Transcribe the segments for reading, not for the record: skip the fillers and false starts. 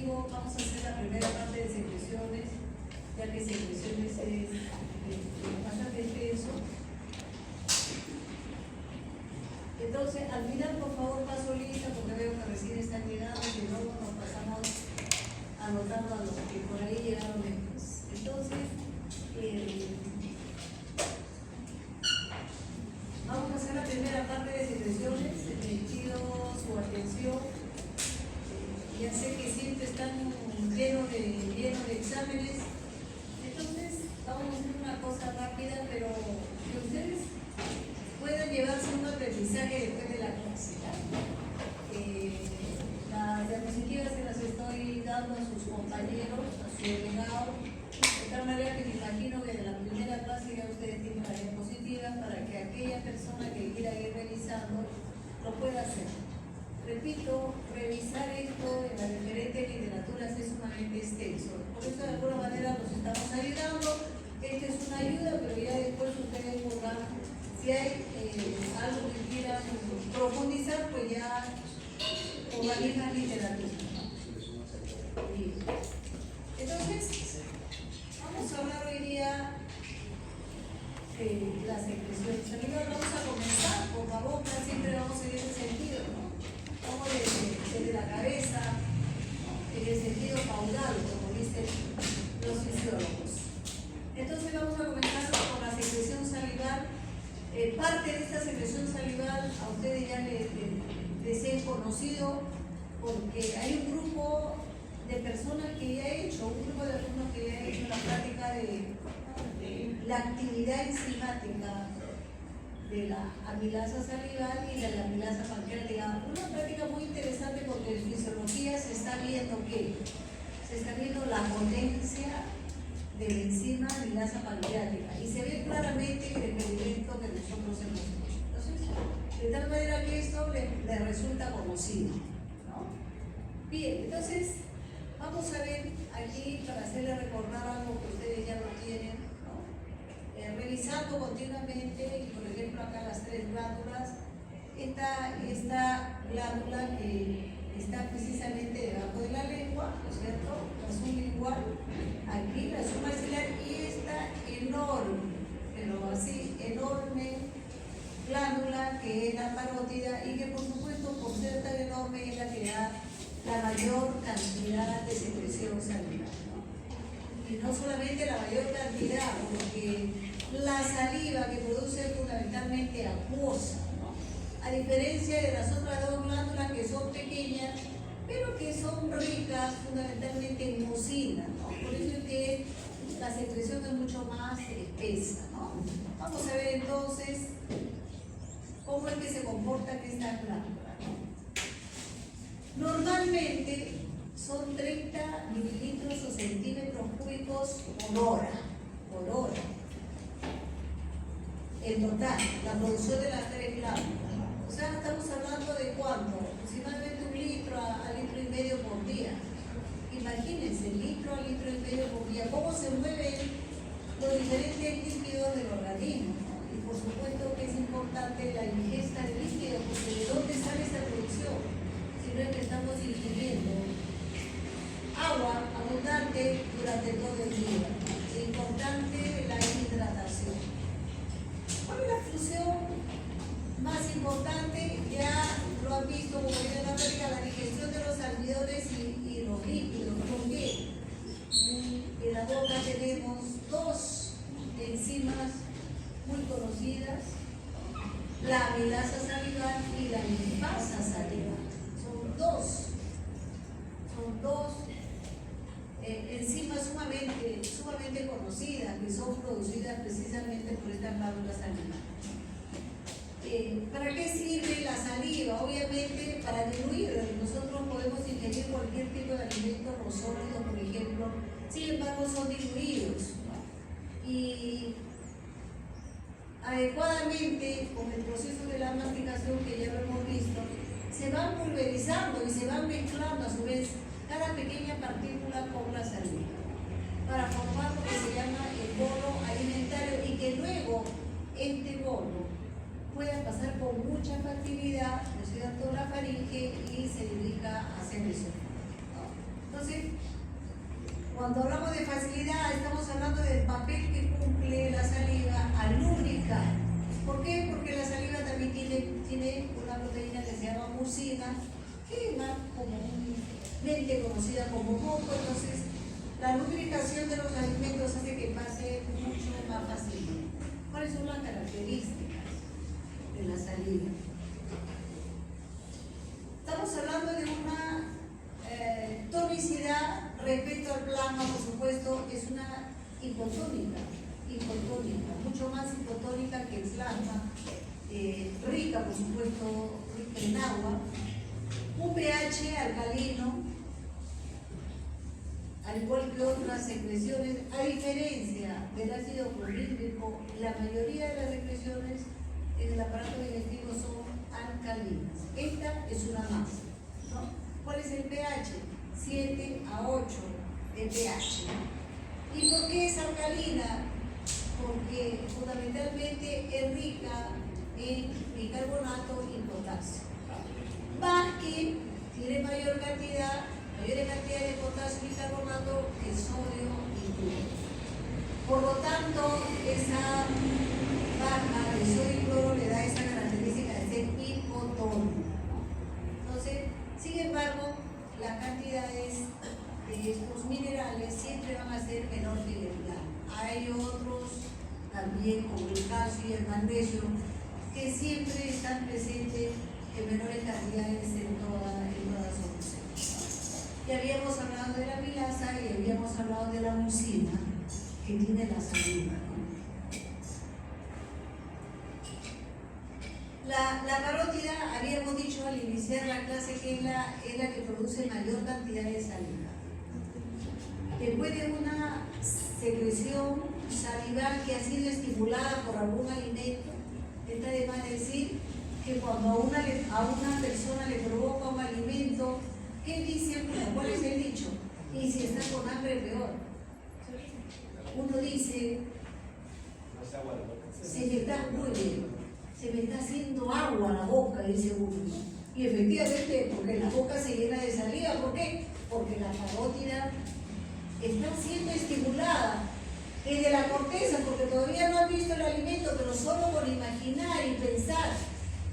motivo vamos a hacer la primera parte de secreciones, ya que secreciones es bastante extenso. Entonces, al final, por favor, paso lista, porque veo que recién están llegando, y luego nos pasamos anotando a los que por ahí llegaron después. Entonces, vamos a hacer la primera parte de secreciones. Les pido su atención. Ya sé que siempre están llenos de exámenes. Entonces, vamos a hacer una cosa rápida, pero que ustedes puedan llevarse un aprendizaje después de la clase. Las diapositivas se las estoy dando a sus compañeros, a su delegado, de tal manera que me imagino que de la primera clase ya ustedes tienen las diapositivas para que aquella persona que quiera ir revisando lo pueda hacer. Repito, revisar esto en las diferentes literaturas es sumamente extenso. Por eso de alguna manera nos estamos ayudando. Esta es una ayuda, pero ya después ustedes podrán, si hay algo que quieran profundizar, pues ya con la misma literatura. Entonces, vamos a hablar hoy día de las expresiones. Amigos, vamos a comenzar, por favor, siempre vamos a ir en ese sentido, ¿no? Como desde la cabeza, en el sentido caudal, como dicen los fisiólogos. Entonces vamos a comenzar con la secreción salival. Parte de esta secreción salival a ustedes ya les he conocido, porque hay un grupo de personas que ya he hecho, un grupo de alumnos que ya he hecho la práctica de la actividad enzimática de la amilasa salival y de la amilasa pancreática. Una práctica muy interesante porque en fisiología se está viendo la potencia de la enzima amilasa pancreática y se ve claramente el experimento que nosotros hemos hecho. Entonces, de tal manera que esto les resulta conocido, ¿no? Bien, entonces vamos a ver aquí para hacerles recordar algo que ustedes ya lo tienen, ¿no? Revisando continuamente, y por ejemplo acá las tres glándulas, esta glándula que está precisamente debajo de la lengua, ¿no es cierto? La sublingual, aquí la submaxilar, y esta enorme, pero así enorme glándula que es la parótida y que por supuesto por ser tan enorme es la que da la mayor cantidad de secreción salival, ¿no? Y no solamente la mayor cantidad, porque la saliva que produce es fundamentalmente acuosa, ¿no? A diferencia de las otras dos glándulas que son pequeñas, pero que son ricas fundamentalmente en mucina, ¿no? Por eso es que la secreción es mucho más espesa, ¿no? Vamos a ver entonces cómo es que se comportan estas glándulas, ¿no? Normalmente son 30 mililitros o centímetros cúbicos por hora. En total, la producción de las tres glándulas. O sea, estamos hablando de cuánto, aproximadamente 1 litro a litro y medio por día. Imagínense, litro a litro y medio por día, cómo se mueven los diferentes líquidos del organismo, ¿no? Y por supuesto que es importante la ingesta de líquidos, porque ¿de dónde sale esta producción? Si no es que estamos ingiriendo agua abundante durante todo el día. Es importante la hidratación. ¿Cuál es la función más importante? Ya lo han visto como en la práctica, la digestión de los almidones y los líquidos. ¿Por qué? En la boca tenemos dos enzimas muy conocidas, la amilasa salival y la lipasa salival. Son dos enzimas sumamente conocidas que son producidas precisamente por estas glándulas salivales. ¿Para qué sirve la saliva? Obviamente para diluir. Nosotros podemos ingerir cualquier tipo de alimentos no sólidos, por ejemplo, sin embargo son diluidos, ¿no? Y adecuadamente, con el proceso de la masticación que ya lo hemos visto, se van pulverizando y se van mezclando a su vez cada pequeña partícula con la saliva para formar lo que se llama el bolo alimentario y que luego este bolo pueda pasar con mucha facilidad, ¿no es cierto?, la faringe y se dirija hacia el esófago, ¿no? Entonces, cuando hablamos de facilidad, estamos hablando del papel que cumple la saliva al lubricar. ¿Por qué? Porque la saliva también tiene una proteína que se llama mucina, que es más comúnmente conocida como moco. Entonces, la lubricación de los alimentos hace que pase mucho más fácilmente. ¿Cuáles son las características de la saliva? Estamos hablando de una tonicidad respecto al plasma, por supuesto, es una hipotónica, mucho más hipotónica que el plasma, rica, por supuesto, rica en agua, un pH alcalino, al igual que otras secreciones, a diferencia del ácido clorhídrico, la mayoría de las secreciones en el aparato digestivo son alcalinas. Esta es una más, ¿no? ¿Cuál es el pH? 7 a 8 de pH. ¿Y por qué es alcalina? Porque fundamentalmente es rica en bicarbonato y potasio. Más que tiene mayores cantidades de potasio y bicarbonato que sodio y cloro. Por lo tanto, esa baja de sodio y cloro le da esa característica de ser hipotónica. Entonces, sin embargo, las cantidades de estos minerales siempre van a ser menor que el plano. Hay otros también, como el calcio y el magnesio, que siempre están presentes en menores cantidades en toda solución. Ya habíamos hablado de la milasa y habíamos hablado de la mucina que tiene la saliva, ¿no? La carótida, habíamos dicho al iniciar la clase que es la que produce mayor cantidad de saliva. Después de una secreción salival que ha sido estimulada por algún alimento, está de más decir que cuando a una persona le provoca un alimento, ¿qué dice uno? ¿Cuál es el dicho? Y si está con hambre, peor. Uno dice, se me está haciendo agua la boca, dice uno. Y efectivamente, porque la boca se llena de saliva. ¿Por qué? Porque la carótida está siendo estimulada desde la corteza, porque todavía no han visto el alimento, pero solo con imaginar y pensar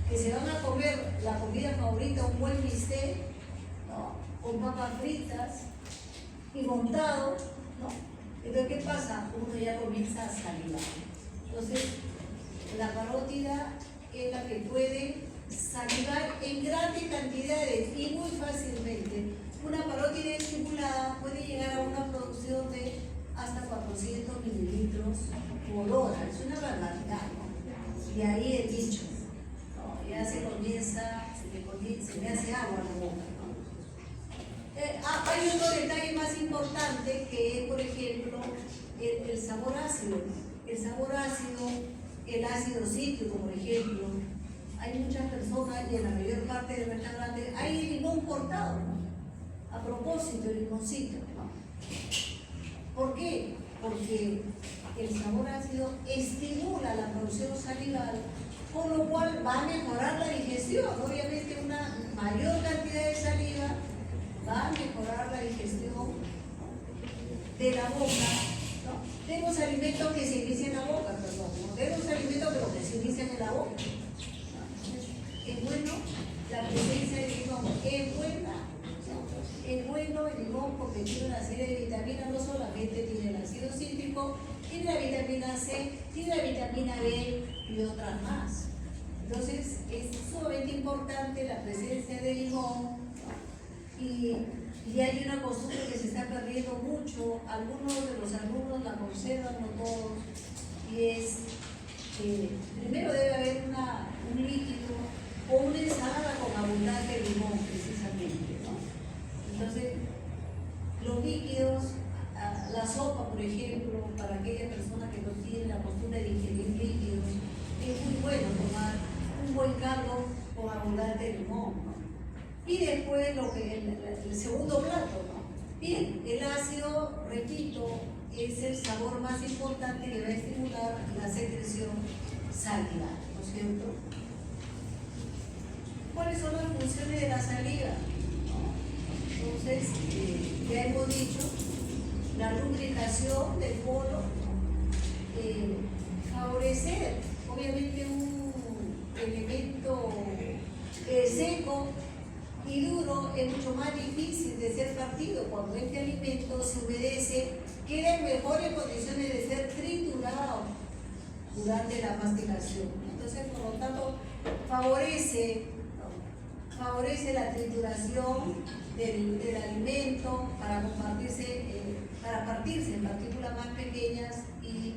que se van a comer la comida favorita, un buen bistec, ¿no? Con papas fritas y montado, ¿no? Entonces, ¿qué pasa? Uno ya comienza a salivar. Entonces, la carótida es la que puede salivar en grandes cantidades y muy fácilmente. Una carótida estimulada puede llegar a una producción de hasta 400 mililitros por hora. Es una barbaridad, ¿no? Y ahí el dicho, ¿no? Ya se me hace agua en la boca, ¿no? Hay otro detalle más importante que es, por ejemplo, el sabor ácido. El sabor ácido, el ácido cítrico, por ejemplo. Hay muchas personas y en la mayor parte del restaurante hay limón cortado, ¿no? A propósito, el limoncito, ¿no? ¿Por qué? Porque el sabor ácido estimula la producción salival, con lo cual va a mejorar la digestión. Obviamente una mayor cantidad de saliva va a mejorar la digestión de la boca, ¿no? De los alimentos que se inician en la boca, perdón, ¿no? De los alimentos que se inician en la boca, ¿no? Es bueno la presencia de limón, es buena, ¿no? Es bueno el limón porque tiene una serie de vitaminas, no solamente tiene el ácido cítrico, tiene la vitamina C, tiene la vitamina B y otras más. Entonces es sumamente importante la presencia de limón, ¿no? Y hay una costumbre que se está perdiendo mucho, algunos de los alumnos la conservan, no todos, y es que primero debe haber un líquido o una ensalada con abundante limón, precisamente, ¿no? Entonces, los líquidos, la sopa, por ejemplo, para aquella persona que no tiene la costumbre de ingerir líquidos, es muy bueno tomar un buen caldo con abundante limón, ¿no? Y después el segundo plato, ¿no? Bien, el ácido, repito, es el sabor más importante que va a estimular la secreción salival, ¿no es cierto? ¿Cuáles son las funciones de la saliva? ¿No? Entonces, ya hemos dicho, la lubricación del polo, favorecer obviamente un elemento seco y duro es mucho más difícil de ser partido. Cuando este alimento se humedece, queda en mejores condiciones de ser triturado durante la masticación. Entonces, por lo tanto, favorece la trituración del alimento para partirse en partículas más pequeñas y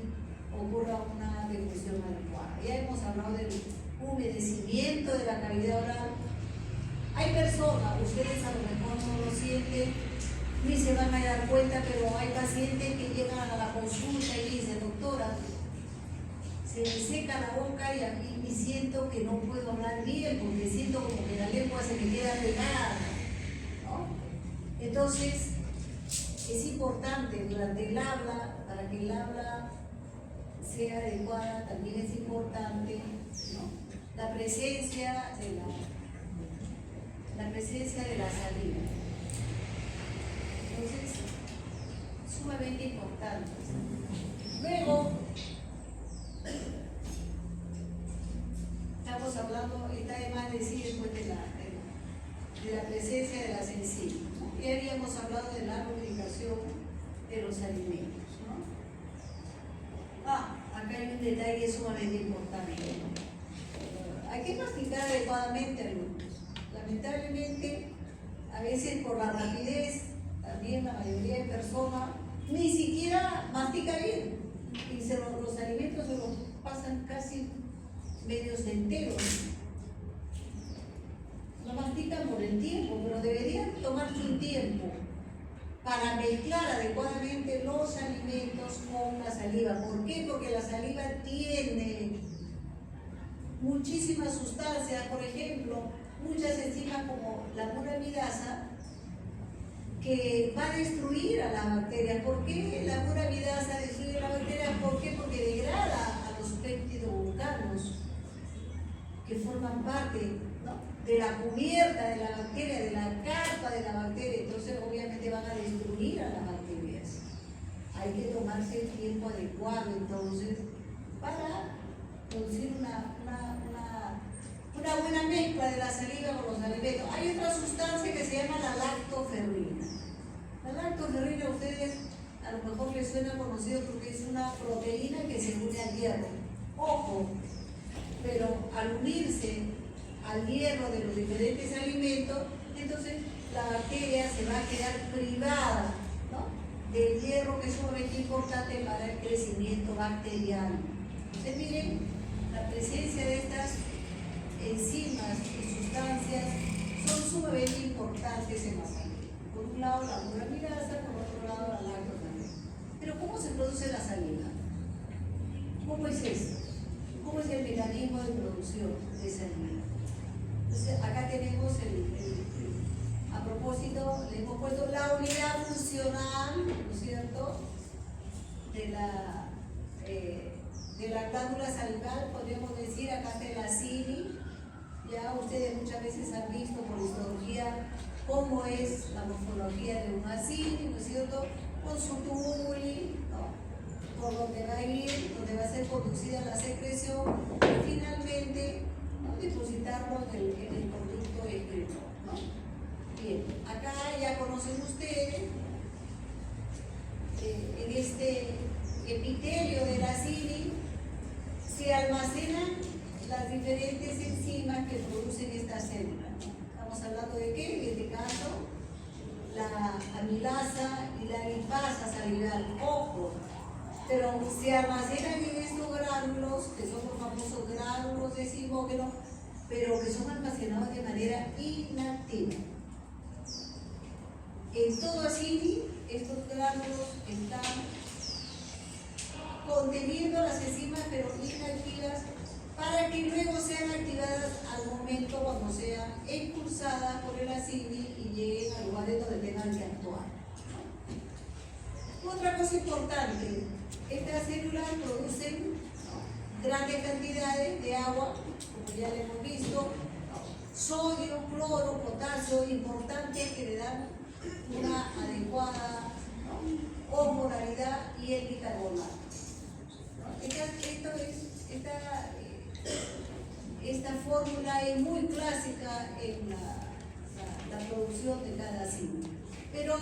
ocurra una difusión adecuada. Ya hemos hablado del humedecimiento de la cavidad oral. Hay personas, ustedes a lo mejor no lo sienten, ni se van a dar cuenta, pero hay pacientes que llegan a la consulta y dicen, doctora, se me seca la boca y siento que no puedo hablar bien, porque siento como que la lengua se me queda pegada, ¿no? Entonces, es importante durante el habla, para que el habla sea adecuada, también es importante, ¿no?, la presencia de la saliva. Entonces, sumamente importante. Luego, estamos hablando, está de más decir después de la presencia de las enzimas, ¿no? Ya habíamos hablado de la lubricación de los alimentos, ¿no? Acá hay un detalle sumamente importante, ¿no? Hay que masticar adecuadamente, alumnos. Lamentablemente, a veces por la rapidez, también la mayoría de personas ni siquiera mastica bien y los alimentos se los pasan casi medios enteros. No mastican por el tiempo, pero deberían tomarse un tiempo para mezclar adecuadamente los alimentos con la saliva. ¿Por qué? Porque la saliva tiene muchísimas sustancias, por ejemplo, muchas enzimas como la muramidasa, que va a destruir a las bacterias. ¿Por qué la muramidasa destruye a las bacterias? ¿Por qué? Porque degrada a los peptidoglucanos, que forman parte, ¿no?, de la cubierta de la bacteria, de la capa de la bacteria. Entonces, obviamente van a destruir a las bacterias. Hay que tomarse el tiempo adecuado, entonces, para producir una buena mezcla de la saliva con los alimentos. Hay otra sustancia que se llama la lactoferrina. La lactoferrina a ustedes a lo mejor les suena conocido porque es una proteína que se une al hierro. Ojo, pero al unirse al hierro de los diferentes alimentos, entonces la bacteria se va a quedar privada, ¿no?, del hierro, que es sumamente importante para el crecimiento bacteriano. Entonces miren, la presencia de estas enzimas y sustancias son sumamente importantes en la salud. Por un lado la muramidasa, por otro lado la lactoferrina. Pero ¿cómo se produce la saliva? ¿Cómo es esto? ¿Cómo es el mecanismo de producción de saliva? Entonces acá tenemos a propósito, le hemos puesto la unidad funcional, ¿no es cierto?, de la glándula salival. Podríamos decir, acá está la cili. Ya ustedes muchas veces han visto por histología cómo es la morfología de una cili, ¿no es cierto?, con su tubuli, ¿no?, por donde va a ir, donde va a ser conducida la secreción y finalmente, ¿no?, depositarlo en el conducto excretor, ¿no? Bien, acá ya conocen ustedes, en este epitelio de la cili se almacenan las diferentes enzimas que producen esta célula, ¿no? Estamos hablando de qué, en este caso, la amilasa y la lipasa salival. Ojo, pero se almacenan en estos gránulos, que son los famosos gránulos de zimógeno, pero que son almacenados de manera inactiva. En todo así, estos gránulos están conteniendo las enzimas, pero inactivas, para que luego sean activadas al momento cuando sean expulsadas por el acini y lleguen a lugares donde tengan que actuar. Otra cosa importante, estas células producen grandes cantidades de agua, como ya lo hemos visto, sodio, cloro, potasio, importantes, que le dan una adecuada adecuada, ¿no? Osmolaridad y el bicarbonato. Esta fórmula es muy clásica en la producción de cada zinc. Pero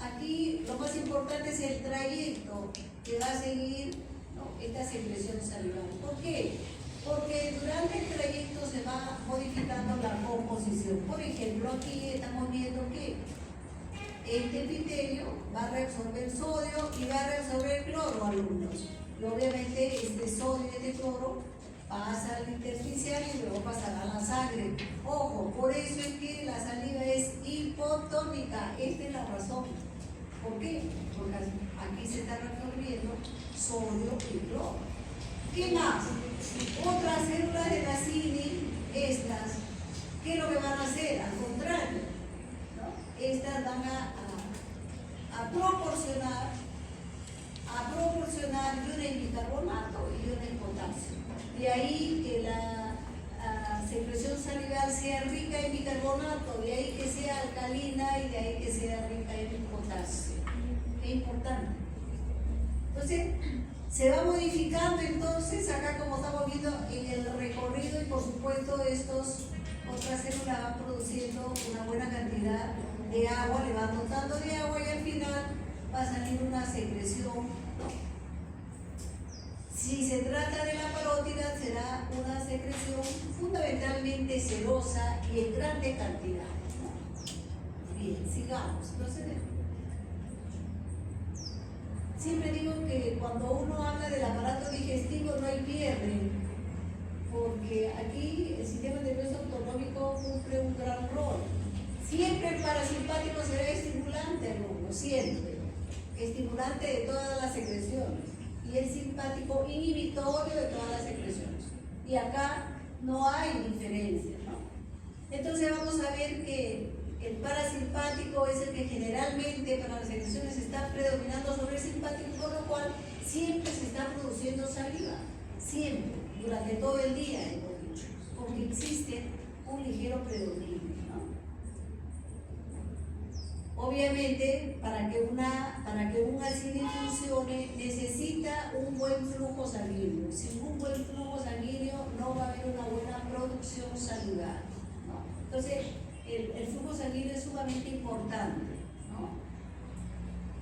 aquí lo más importante es el trayecto que va a seguir, ¿no?, esta secreción salival. ¿Por qué? Porque durante el trayecto se va modificando la composición. Por ejemplo, aquí estamos viendo que este epitelio va a reabsorber sodio y va a reabsorber cloro, alumnos. Y obviamente este sodio y este cloro pasa al intersticial y luego pasará a la sangre. Ojo, por eso es que la saliva es hipotónica. Esta es la razón. ¿Por qué? Porque aquí se está reabsorbiendo sodio y cloro. ¿Qué más? Otras células de la cili, estas, ¿qué es lo que van a hacer? Al contrario, ¿no? Estas van a proporcionar iones de bicarbonato y iones de potasio. De ahí que la secreción salival sea rica en bicarbonato, de ahí que sea alcalina y de ahí que sea rica en potasio. Es importante. Entonces, se va modificando entonces, acá como estamos viendo en el recorrido, y por supuesto otras células van produciendo una buena cantidad de agua, le van dotando de agua y al final va a salir una secreción, ¿no? Si se trata de la parótida, será una secreción fundamentalmente serosa y en grande cantidad, ¿no? Bien, sigamos, procedemos. Siempre digo que cuando uno habla del aparato digestivo no hay pierde, porque aquí el sistema nervioso autonómico cumple un gran rol. Siempre el parasimpático será estimulante, alumno, siempre. Estimulante de todas las secreciones. Y el simpático inhibitorio de todas las secreciones. Y acá no hay diferencia, ¿no? Entonces vamos a ver que el parasimpático es el que generalmente para las secreciones está predominando sobre el simpático, por lo cual siempre se está produciendo saliva, siempre, durante todo el día, porque existe un ligero predominio, ¿no? Obviamente, para que un ácido funcione, necesita un buen flujo sanguíneo. Sin un buen flujo sanguíneo no va a haber una buena producción salival, ¿no? Entonces, el flujo sanguíneo es sumamente importante, ¿no?,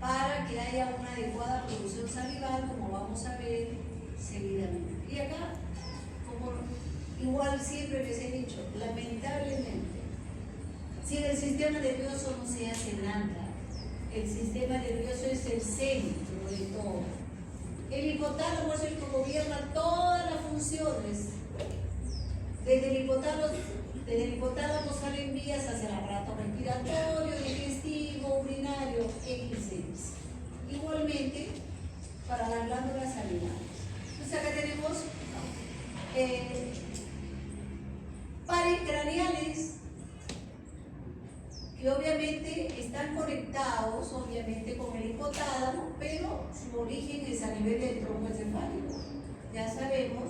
para que haya una adecuada producción salival, como vamos a ver seguidamente. Y acá, como igual siempre les he dicho, lamentablemente, si en el sistema nervioso no se hace nada, el sistema nervioso es el centro de todo. El hipotálamo es el que gobierna todas las funciones. Desde el hipotálamo salen vías hacia el aparato respiratorio, digestivo, urinario, etc. Igualmente, para las glándulas salivares. Entonces acá tenemos pares craneales que obviamente están conectados con el hipotálamo, pero su origen es a nivel del tronco encefálico. Ya sabemos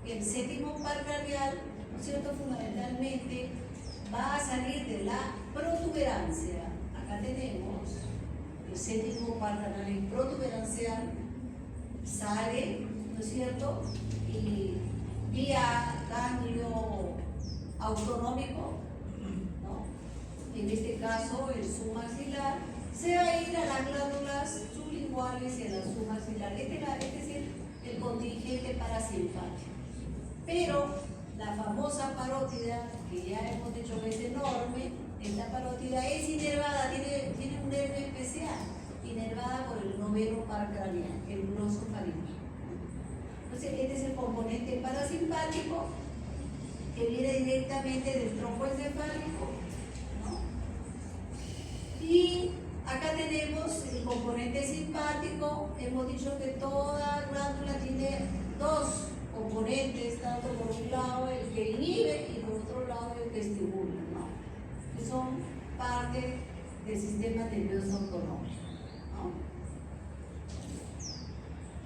que el séptimo par craneal, ¿no es cierto?, fundamentalmente va a salir de la protuberancia. Acá tenemos el séptimo par craneal protuberancial, sale, ¿no es cierto?, y vía ganglio autonómico, ¿no?, en este caso el submaxilar, se va a ir a las glándulas sublinguales y a la submaxilar. Este es el contingente parasimpático. Pero la famosa parótida, que ya hemos dicho que es enorme, esta parótida es inervada, tiene un nervio especial, inervada por el noveno par craneal, el glosofaringe. Entonces, este es el componente parasimpático que viene directamente del tronco encefálico, ¿no? Y acá tenemos el componente simpático. Hemos dicho que toda glándula tiene dos componentes, tanto por un lado el que inhibe y por otro lado el que estimula, ¿no?, que son parte del sistema nervioso autonómico, ¿no?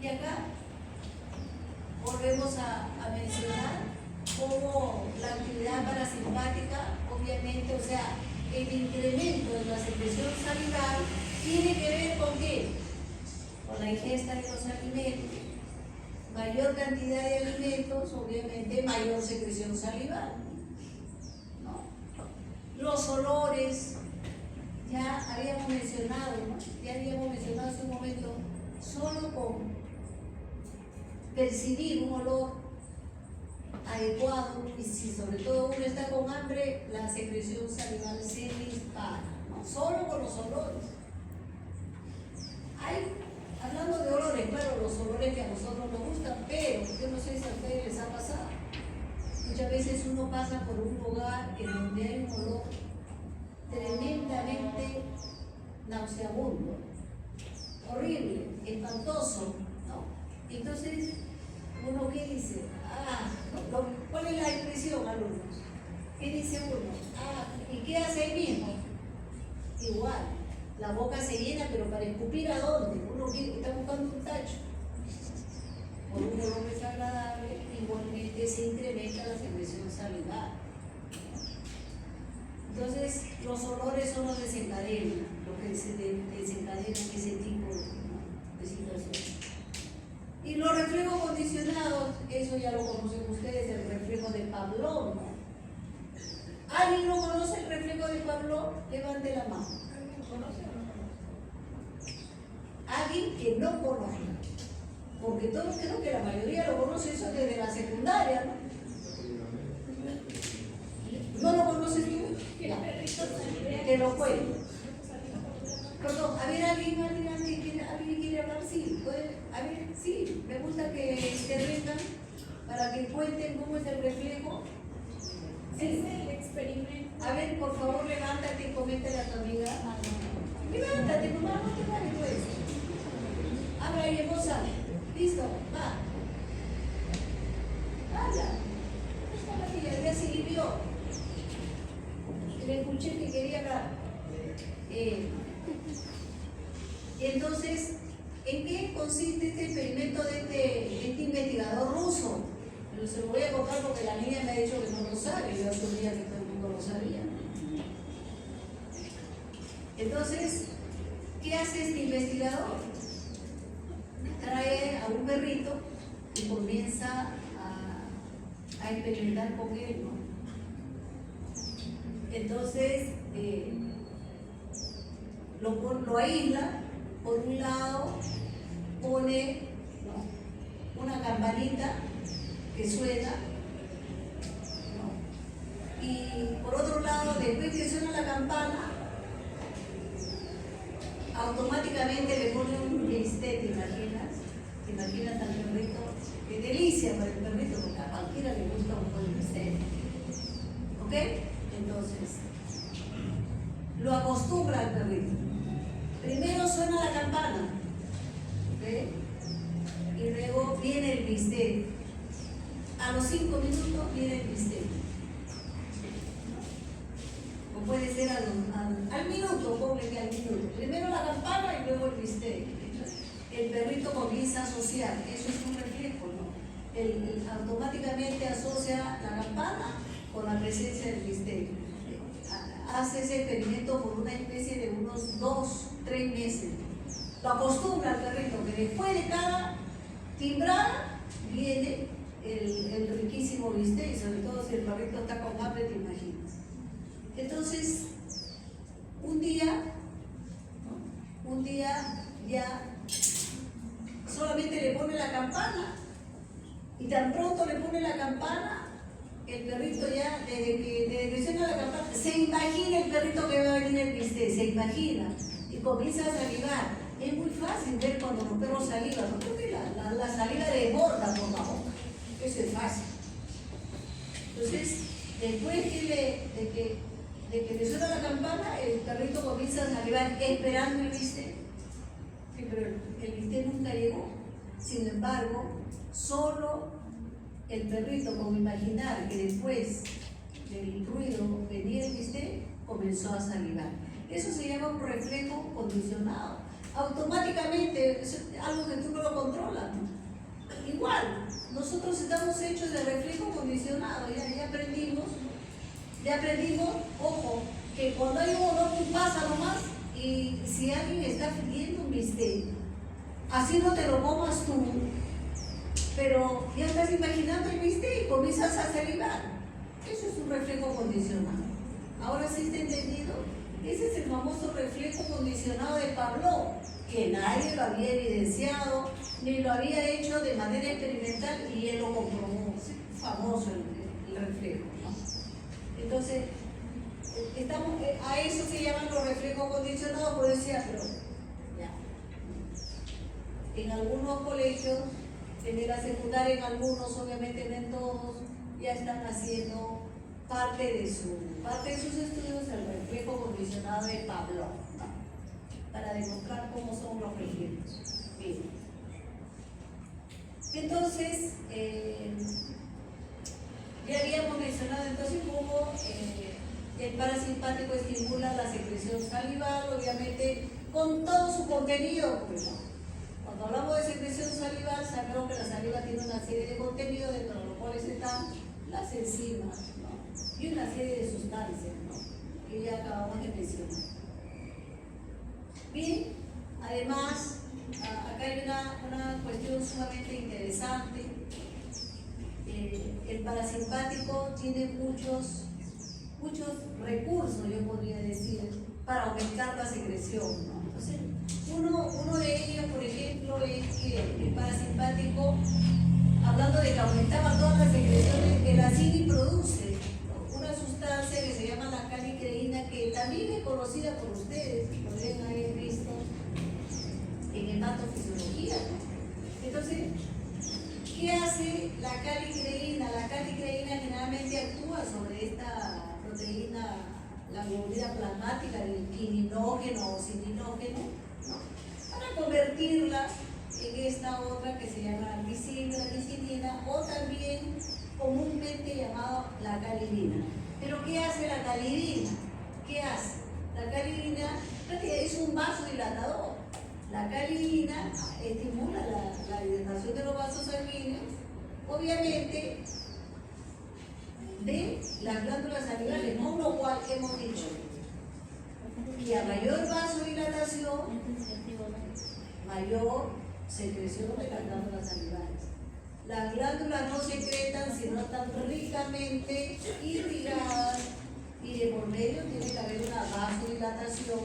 Y acá volvemos a mencionar cómo la actividad parasimpática, obviamente, o sea, el incremento de la secreción salival Tiene que ver con qué? Con la ingesta de los alimentos. Mayor cantidad de alimentos, obviamente, mayor secreción salival, ¿no? Los olores, ya habíamos mencionado, ¿no? Ya habíamos mencionado hace un momento, solo con percibir un olor adecuado, y si sobre todo uno está con hambre, la secreción salival se dispara, ¿no? Solo con los olores. Hablando de olores, claro, los olores que a nosotros nos gustan, pero yo no sé si a ustedes les ha pasado. Muchas veces uno pasa por un lugar en donde hay un olor tremendamente nauseabundo, horrible, espantoso, ¿no? Entonces, uno ¿qué dice? ¿Cuál es la impresión, alumnos? ¿Qué dice uno? ¿Y qué hace ahí mismo? Igual, la boca se llena, pero para escupir ¿a dónde? Uno está buscando un tacho. Por un olor desagradable, igualmente se incrementa la secreción salival. Entonces, los olores son los desencadenan, lo que se desencadenan ese tipo de situaciones. Y los reflejos condicionados, eso ya lo conocen ustedes, el reflejo de Pavlov, ¿no? ¿Alguien no conoce el reflejo de Pavlov? Levante la mano. ¿Conoce o no conoce? Alguien que no conozca. Porque todos, creo que la mayoría lo conoce eso desde la secundaria, ¿no? ¿No lo conoces tú? Que lo cuento. Perdón, a ver, ¿alguien quiere hablar? Sí, a ver, sí, me gusta que vengan para que cuenten cómo es el reflejo. Sí. Es el experimento. A ver, por favor, levántate y coméntale a tu amiga. Levántate, mamá, no te vale pues. Habla ahí en voz alta. Listo, va. Habla. Esta María ya se limpió. Le escuché que quería hablar. Entonces, ¿en qué consiste este experimento de este investigador ruso? Pero se lo voy a contar porque la niña me ha dicho que no lo sabe, yo asumía que todo el mundo lo sabía. Entonces, ¿qué hace este investigador? Trae a un perrito y comienza a experimentar con él, ¿no? Entonces, lo aísla. Por un lado, pone, ¿no?, una campanita que suena, ¿no? Y por otro lado, después que suena la campana, automáticamente le pone un bistec, ¿te imaginas? ¿Te imaginas al perrito? Qué delicia para el perrito, porque a cualquiera le gusta un buen bistec. ¿Ok? Entonces, lo acostumbra al perrito. Primero suena la campana, ¿okay? Y luego viene el bistec. A los 5 minutos viene el bistec. O puede ser al minuto, ponle que al minuto. Primero la campana y luego el bistec. El perrito comienza a asociar, eso es un reflejo, ¿no? Automáticamente asocia la campana con la presencia del bistec. Hace ese experimento por una especie de unos 2-3 meses. Lo acostumbra al perrito, que después de cada timbrada viene el riquísimo bistec, sobre todo si el perrito está con hambre, te imaginas. Entonces, un día ya solamente le pone la campana, y tan pronto le pone la campana, el perrito ya, desde que suena la campana, se imagina el perrito que va a venir el bistec, se imagina, y comienza a salivar. Es muy fácil ver cuando los perros salivan, ¿no? Porque la saliva desborda por la boca, eso es fácil. Entonces, después de que le suena la campana, el perrito comienza a salivar esperando el bistec. Sí, pero el bistec nunca llegó. Sin embargo, solo el perrito, como imaginar que después del ruido venía el bistec, comenzó a salivar. Eso se llama un reflejo condicionado. Automáticamente, es algo que tú no lo controlas, ¿no? Igual, nosotros estamos hechos de reflejo condicionado, ya aprendimos, ojo, que cuando hay un olor tú pasa nomás Y si alguien está friendo un bistec, así no te lo comas tú, pero ya estás imaginando el bistec y comienzas a salivar. Eso es un reflejo condicionado. Ahora sí está entendido. Ese es el famoso reflejo condicionado de Pavlov, que nadie lo había evidenciado, ni lo había hecho de manera experimental, y él lo comprobó. Famoso el reflejo, ¿no? Entonces, a eso se llaman los reflejos condicionados, por decía, pero ya. En algunos colegios, en la secundaria, en algunos, obviamente no en todos, ya están haciendo parte de sus estudios el reflejo condicionado de Pavlov, ¿no? Para demostrar cómo son los reflejos. Bien. Entonces, ya habíamos mencionado entonces cómo el parasimpático estimula la secreción salival, obviamente con todo su contenido, pues, ¿no? Cuando hablamos de secreción salival, sabemos que la saliva tiene una serie de contenidos, dentro de los cuales están las enzimas, ¿no? Y una serie de sustancias, ¿no? Que ya acabamos de mencionar. Bien, además, acá hay una cuestión sumamente interesante. El parasimpático tiene muchos recursos, yo podría decir, para aumentar la secreción, ¿no? Entonces, uno de ellos, por ejemplo, es que el parasimpático, hablando de que aumentaba todas las secreciones, el acini produce, ¿no?, una sustancia que se llama la calicreína, que también es conocida por ustedes, podrían haber visto en hematofisiología, ¿no? Entonces, ¿qué hace la calicreína? La calicreína generalmente actúa sobre esta proteína, la globulina plasmática del quininógeno o cininógeno, ¿no?, para convertirla en esta otra que se llama glicina, o también comúnmente llamada la calidina. ¿Pero qué hace la calidina? ¿Qué hace? La calidina es un vasodilatador. La calidina estimula la dilatación de los vasos sanguíneos, obviamente de las glándulas salivales, con lo cual hemos dicho que a mayor vasodilatación, mayor secreción de las glándulas salivales. Las glándulas no secretan, sino están ricamente irrigadas, y de por medio tiene que haber una vasodilatación,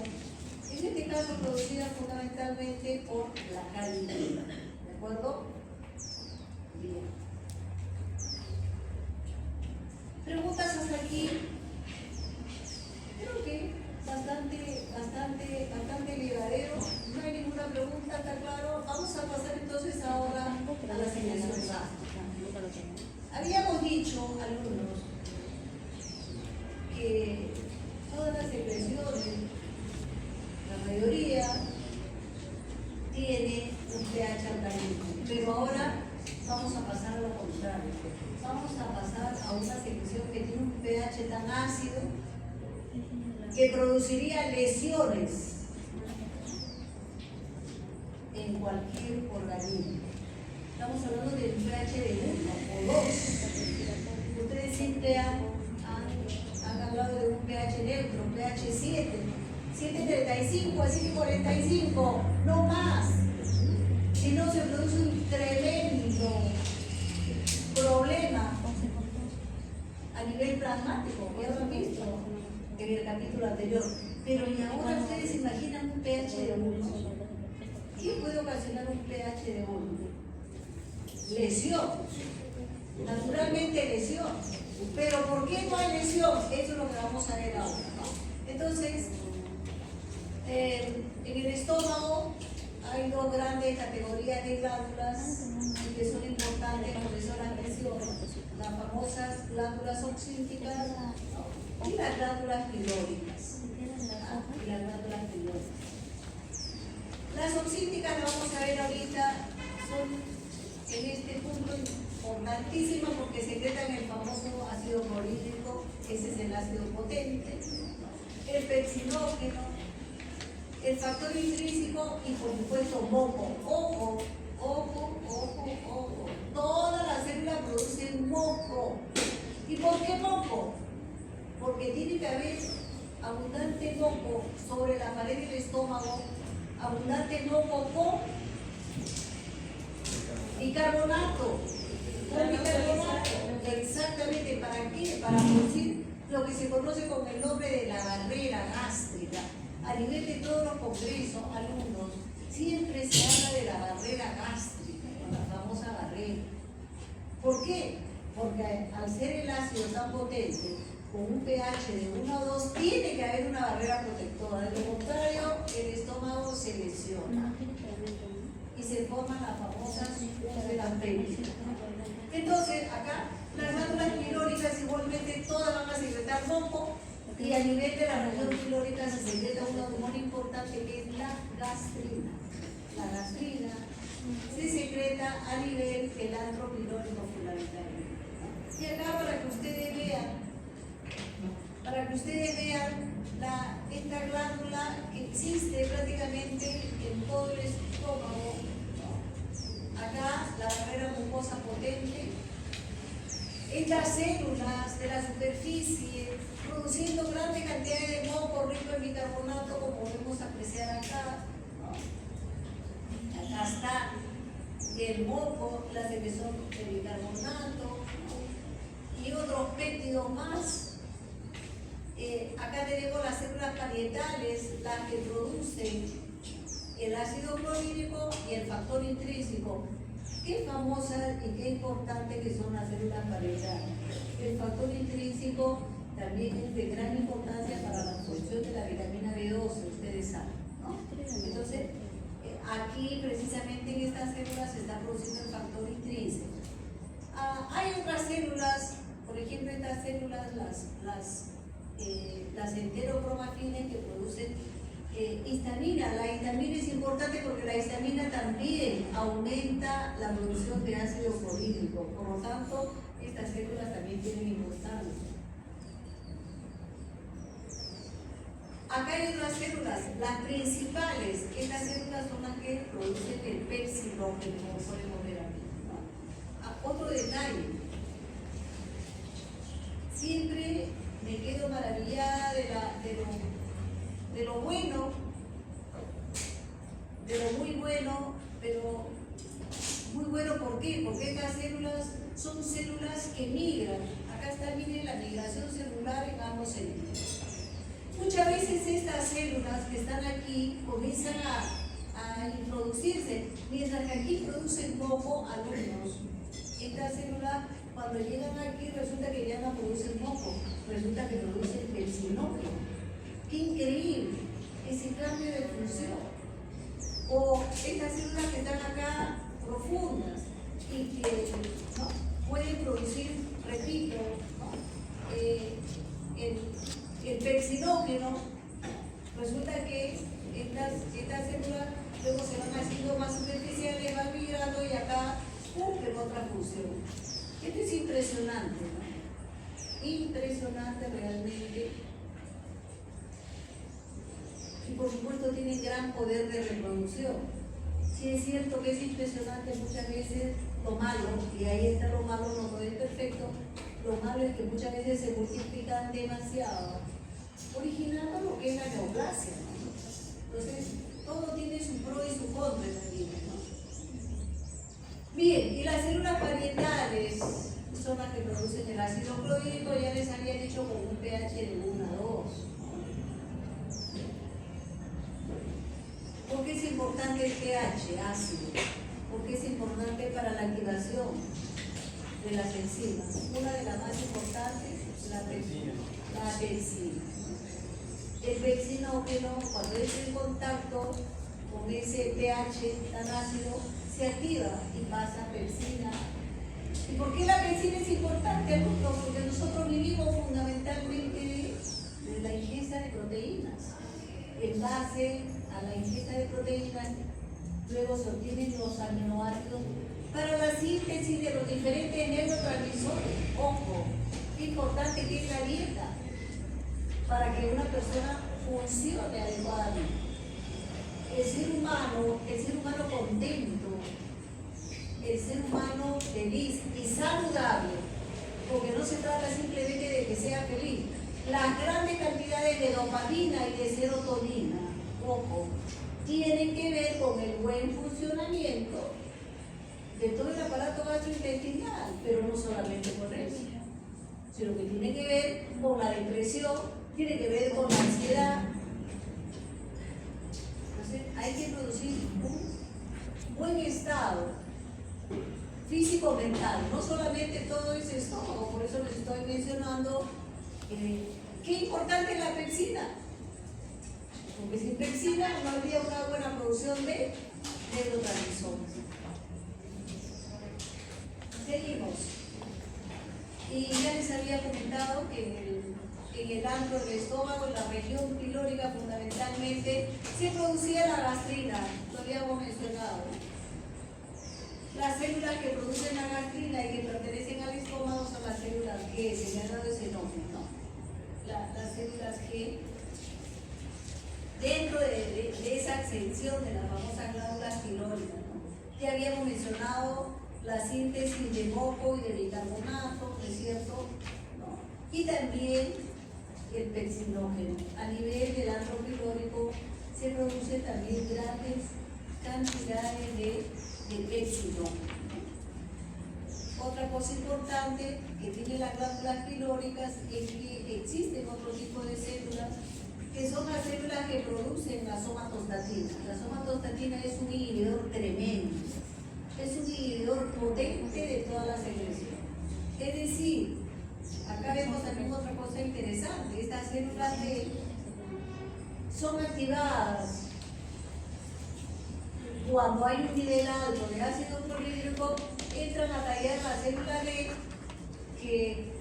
en este caso producida fundamentalmente por la calidina. ¿De acuerdo? Bien. ¿Preguntas hasta aquí? Creo que bastante liberadero. No hay ninguna pregunta, ¿está claro? Vamos a pasar entonces ahora a la secreción rápida. Habíamos dicho, alumnos, que todas las secreciones, la mayoría, tiene un pH alcalino, pero ahora vamos a pasar a lo contrario. Vamos a pasar a una secreción que tiene un pH tan ácido que produciría lesiones en cualquier organismo. Estamos hablando del pH de 1 o 2. Ustedes siempre han hablado de un pH neutro, pH 7, 7.35 a 7.45, no más. Si no, se produce un tremendo problema a nivel plasmático, ya lo han visto en el capítulo anterior. Pero y ahora ustedes imaginan un pH de 1. ¿Qué puede ocasionar un pH de 1? Lesión. Naturalmente lesión. Pero ¿por qué no hay lesión? Eso es lo que vamos a ver ahora, ¿no? Entonces, en el estómago hay dos grandes categorías de glándulas que son importantes, por eso las menciono: las famosas glándulas oxínticas, ¿no?, y las glándulas pilóricas. Las oxínticas las vamos a ver ahorita, son en este punto importantísimas porque secretan el famoso ácido clorhídrico, ese es el ácido potente, el pepsinógeno, el factor intrínseco y por supuesto moco. Ojo. Todas las células producen moco. ¿Y por qué moco? Porque tiene que haber abundante moco sobre la pared del estómago, abundante moco con bicarbonato. Con bicarbonato. Exactamente, ¿para qué? Para producir lo que se conoce con el nombre de la barrera gástrica. A nivel de todos los congresos, alumnos, siempre se habla de la barrera gástrica, la famosa barrera. ¿Por qué? Porque al ser el ácido tan potente, con un pH de 1 o 2, tiene que haber una barrera protectora. De lo contrario, el estómago se lesiona y se forman las famosas bacterias. Entonces, acá, las glándulas pilóricas igualmente todas van a secretar moco, y a nivel de la región pilórica se secreta un hormona importante que es la gastrina. La gastrina se secreta a nivel del antro pilórico fundamentalmente. Y acá para que ustedes vean esta glándula que existe prácticamente en todo el estómago. Acá la barrera mucosa potente. Estas células de la superficie produciendo grandes cantidades de moco rico en bicarbonato, como podemos apreciar acá. Acá está el moco, la secreción de bicarbonato y otros péptidos más. Acá tenemos las células parietales, las que producen el ácido clorhídrico y el factor intrínseco. Qué famosas y qué importantes que son las células parietales. El factor intrínseco también es de gran importancia para la absorción de la vitamina B12, ustedes saben, ¿no? Entonces, aquí precisamente en estas células se está produciendo el factor intrínseco. Hay otras células, por ejemplo, estas células, las enterocromafines que producen histamina. La histamina es importante porque la histamina también aumenta la producción de ácido clorhídrico. Por lo tanto, estas células también tienen importancia. Acá hay otras células, las principales. Estas células son las que producen el pepsinógeno, como podemos ver aquí, ¿no? Otro detalle. Siempre me quedo maravillada de lo bueno, de lo muy bueno, pero muy bueno, ¿por qué? Porque estas células son células que migran. Acá está, miren, la migración celular en ambos sentidos. Muchas veces estas células que están aquí comienzan a introducirse, mientras que aquí producen moco alumnos. Estas células, cuando llegan aquí, resulta que ya no producen moco, resulta que producen pepsinógeno. ¡Qué increíble ese cambio de función! O estas células que están acá profundas y que, ¿no?, pueden producir, repito, ¿no?, el pepsinógeno. Resulta que estas células luego se van haciendo más superficiales, van migrando y acá cumplen otra función. Esto es impresionante, ¿no? Impresionante realmente. Y por supuesto tienen gran poder de reproducción. Sí es cierto que es impresionante muchas veces lo malo, y ahí está lo malo, no todo es perfecto. Lo malo es que muchas veces se multiplican demasiado, originando lo que es la neoplasia, ¿no? Entonces, todo tiene su pro y su contra también, ¿no? Bien, y las células parietales son las que producen el ácido clorhídrico, ya les había dicho, con un pH de 1 a 2. ¿Por qué es importante el pH ácido? Porque es importante para la activación de las enzimas. Una de las más importantes, la pepsina. El pepsinógeno, cuando entra en contacto con ese pH tan ácido, se activa y pasa a pepsina. ¿Y por qué la pepsina es importante, alumno? Porque nosotros vivimos fundamentalmente de la ingesta de proteínas. En base a la ingesta de proteínas, luego se obtienen los aminoácidos para la síntesis de los diferentes neurotransmisores. Ojo, qué importante que es la dieta para que una persona funcione adecuadamente. El ser humano contento, el ser humano feliz y saludable, porque no se trata simplemente de que sea feliz, Las grandes cantidades de dopamina y de serotonina, ojo, tienen que ver con el buen funcionamiento de todo el aparato gastrointestinal, pero no solamente con eso, sino que tiene que ver con la depresión, tiene que ver con la ansiedad. Entonces, hay que producir un buen estado físico-mental, no solamente todo ese estómago. Por eso les estoy mencionando qué importante es la pepsina, porque sin pepsina no habría una buena producción de neurotransmisores. Seguimos. Y ya les había comentado que en el antro del estómago, en la región pilórica fundamentalmente, se producía la gastrina, lo habíamos mencionado. Las células que producen la gastrina y que pertenecen al estómago son las células G, se le ha dado ese nombre, ¿no? Las células G. Dentro de esa extensión de las famosas glándulas pilóricas, ¿no? Ya habíamos mencionado la síntesis de moco y de bicarbonato, ¿no es cierto? ¿No? Y también el pepsinógeno. A nivel del antro pilórico se producen también grandes cantidades de pepsinógeno. Otra cosa importante que tienen las glándulas pilóricas es que existen otro tipo de células que son las células que producen la somatostatina. La somatostatina es un inhibidor tremendo, es un inhibidor potente de todas las secreciones. Es decir, acá vemos también otra cosa interesante, estas células T son activadas cuando hay un nivel alto de ácido clorhídrico, entran a tallar la célula D que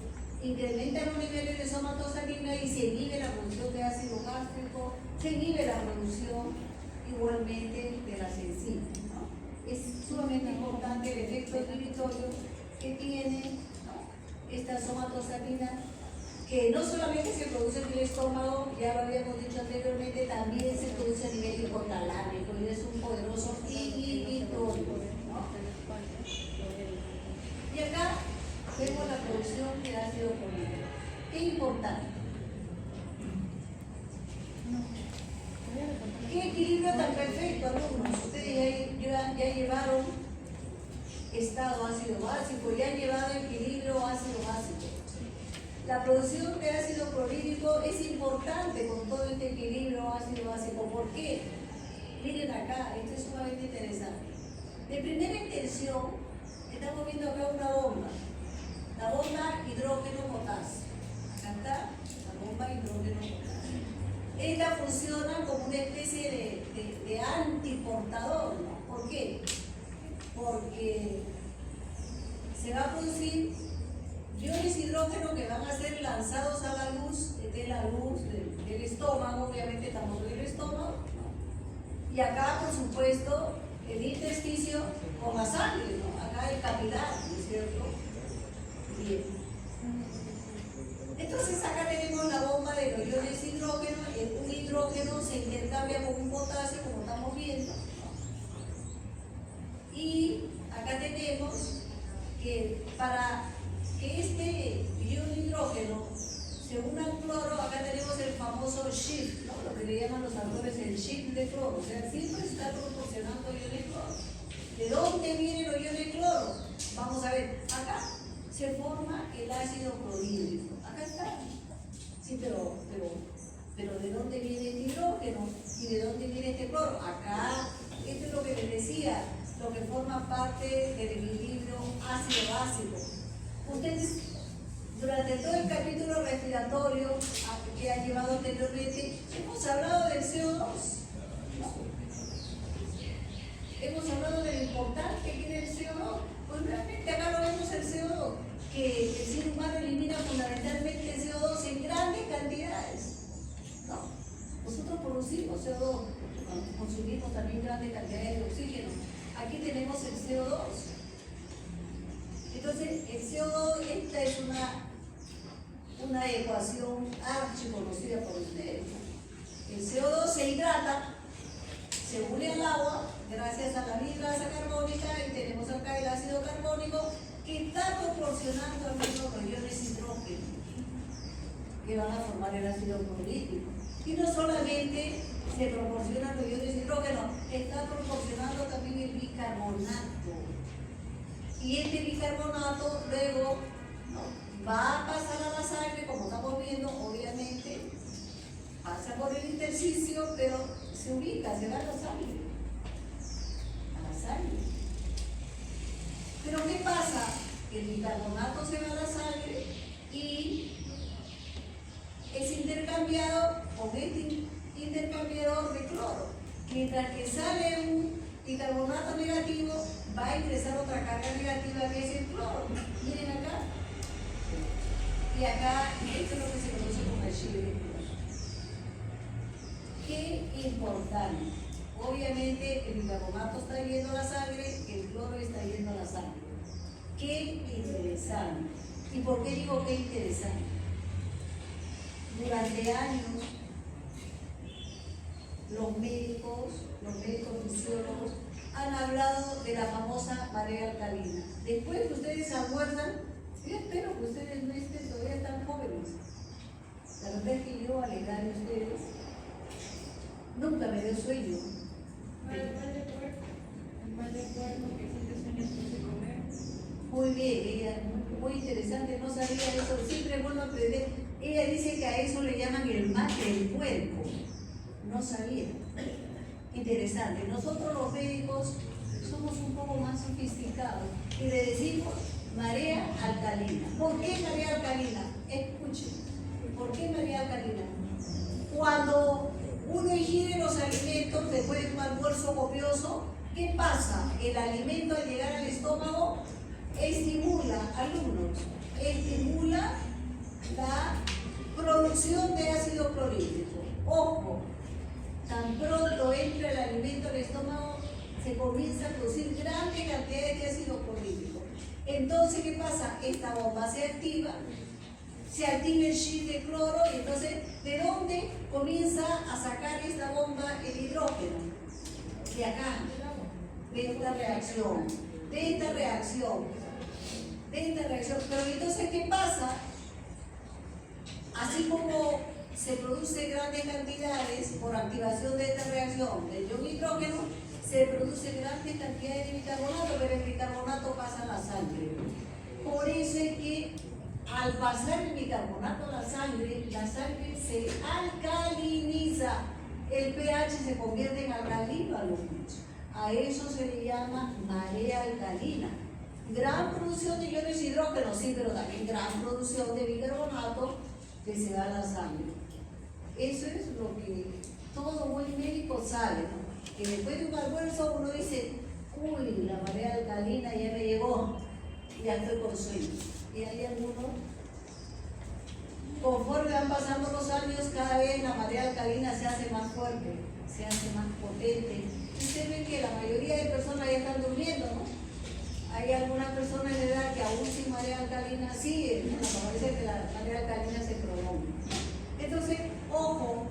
incrementan los niveles de somatostatina y se inhibe la producción de ácido gástrico, se inhibe la producción igualmente de las enzimas, ¿no? Es sumamente importante el efecto inhibitorio que tiene, ¿no?, esta somatostatina, que no solamente se produce en el estómago, ya lo habíamos dicho anteriormente, también se produce a nivel hipotalámico y es un poderoso inhibitorio, ¿no? Y acá vemos la producción de ácido clorhídrico. Qué importante. Qué equilibrio tan perfecto, alumnos. Ustedes ya llevaron estado ácido-básico, ya han llevado equilibrio ácido-básico. La producción de ácido clorhídrico es importante con todo este equilibrio ácido-básico. ¿Por qué? Miren acá, esto es sumamente interesante. De primera intención, estamos viendo acá una bomba. La bomba hidrógeno-potasio. Acá está la bomba hidrógeno-potasio. Esta funciona como una especie de antiportador, ¿no? ¿Por qué? Porque se va a producir iones hidrógeno que van a ser lanzados a la luz, del estómago, obviamente estamos en el estómago, ¿no? Y acá, por supuesto, el intersticio con la sangre, ¿no? Acá el capilar, ¿no es cierto? Bien. Entonces acá tenemos la bomba de los iones hidrógeno, un hidrógeno se intercambia con un potasio, como estamos viendo, ¿no? Y acá tenemos que para que este ion hidrógeno se una al cloro, acá tenemos el famoso shift, ¿no? Lo que le llaman los autores el shift de cloro, o sea, siempre está proporcionando iones cloro. ¿De dónde vienen los iones cloro? Vamos a ver, acá se forma el ácido clorhídrico, acá está. Sí, pero ¿de dónde viene este hidrógeno? ¿Y de dónde viene este cloro? Acá, esto es lo que les decía, lo que forma parte del equilibrio ácido-básico. Ustedes, durante todo el capítulo respiratorio que han llevado anteriormente, hemos hablado del CO2, ¿no? Hemos hablado de lo importante que es el CO2. Pues realmente acá lo vemos el CO2, que el ser humano elimina fundamentalmente el CO2 en grandes cantidades, ¿no? Nosotros producimos CO2, consumimos también grandes cantidades de oxígeno. Aquí tenemos el CO2. Entonces, el CO2, esta es una ecuación archiconocida por ustedes. El CO2 se hidrata, se une al agua gracias a la anhidrasa carbónica y tenemos acá el ácido carbónico que está proporcionando al menos los iones hidrógeno. que van a formar el ácido clorhídrico. Y no solamente se proporciona los iones de hidrógeno, está proporcionando también el bicarbonato. Y este bicarbonato luego va a pasar a la sangre, como estamos viendo, obviamente, pasa por el intersticio, pero se ubica, se va a la sangre. A la sangre. Pero ¿qué pasa? El bicarbonato se va a la sangre y es intercambiado con este intercambiador de cloro. Mientras que sale un bicarbonato negativo, va a ingresar otra carga negativa que es el cloro. Miren acá. Y acá, esto es lo que se conoce como el chile de cloro. Qué importante. Obviamente el bicarbonato está yendo a la sangre, el cloro está yendo a la sangre. Qué interesante. ¿Y por qué digo qué interesante? Durante años, los médicos fisiólogos han hablado de la famosa marea alcalina. Después que ustedes almuerzan, yo espero que ustedes no estén todavía tan jóvenes. La verdad es que yo, al edad de ustedes, nunca me dio sueño. El mal de cuerpo que siente sueño después de comer. Muy bien, ella, muy interesante, no sabía eso, siempre es bueno aprender. Ella dice que a eso le llaman el mal del cuerpo. No sabía. Interesante. Nosotros los médicos somos un poco más sofisticados y le decimos marea alcalina. ¿Por qué marea alcalina? Escuchen, ¿por qué marea alcalina? Cuando uno ingiere los alimentos después de un almuerzo copioso, ¿qué pasa? El alimento al llegar al estómago estimula, alumnos, estimula la producción de ácido clorhídrico. Ojo, tan pronto entra el alimento al estómago, se comienza a producir grandes cantidades de ácido clorhídrico. Entonces, ¿qué pasa? Esta bomba se activa el shift de cloro y entonces, ¿de dónde comienza a sacar esta bomba el hidrógeno? De acá, de esta reacción. Pero entonces, ¿qué pasa? Así como se produce grandes cantidades por activación de esta reacción del ion hidrógeno, se produce grandes cantidades de bicarbonato, pero el bicarbonato pasa a la sangre. Por eso es que al pasar el bicarbonato a la sangre se alcaliniza, el pH se convierte en alcalino, alumnos. A eso se le llama marea alcalina. Gran producción de iones de hidrógeno, sí, pero también gran producción de bicarbonato que se va a la sangre. Eso es lo que todo buen médico sabe, ¿no? Que después de un almuerzo uno dice, uy, la marea alcalina ya me llegó, ya estoy con sueño. Y hay algunos, conforme van pasando los años, cada vez la marea alcalina se hace más fuerte, se hace más potente. Y ustedes ven que la mayoría de personas ya están durmiendo, ¿no? Hay algunas personas de edad que aún sin marea alcalina siguen, ¿no? Parece que la marea alcalina se prolonga. Entonces, ojo,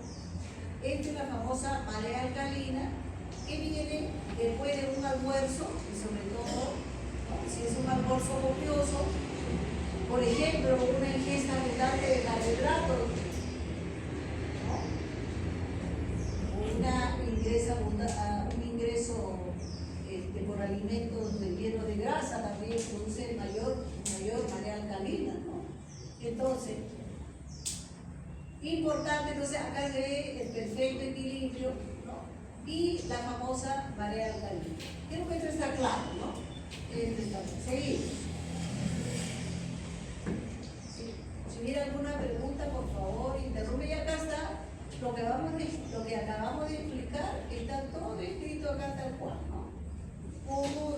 esta es la famosa marea alcalina que viene después de un almuerzo, y sobre todo, ¿no? Si es un almuerzo copioso, por ejemplo, una ingesta abundante de carbohidratos, ¿no? Un ingreso por alimentos llenos de grasa también produce mayor marea alcalina, ¿no? Entonces, importante, entonces acá se ve el perfecto equilibrio, ¿no? Y la famosa marea alcalina. Creo que esto está claro, ¿no? Seguimos. Si hubiera alguna pregunta, por favor, interrumpe. Y acá está lo que acabamos de explicar, está todo escrito acá tal cual, ¿no? Cómo ¿no?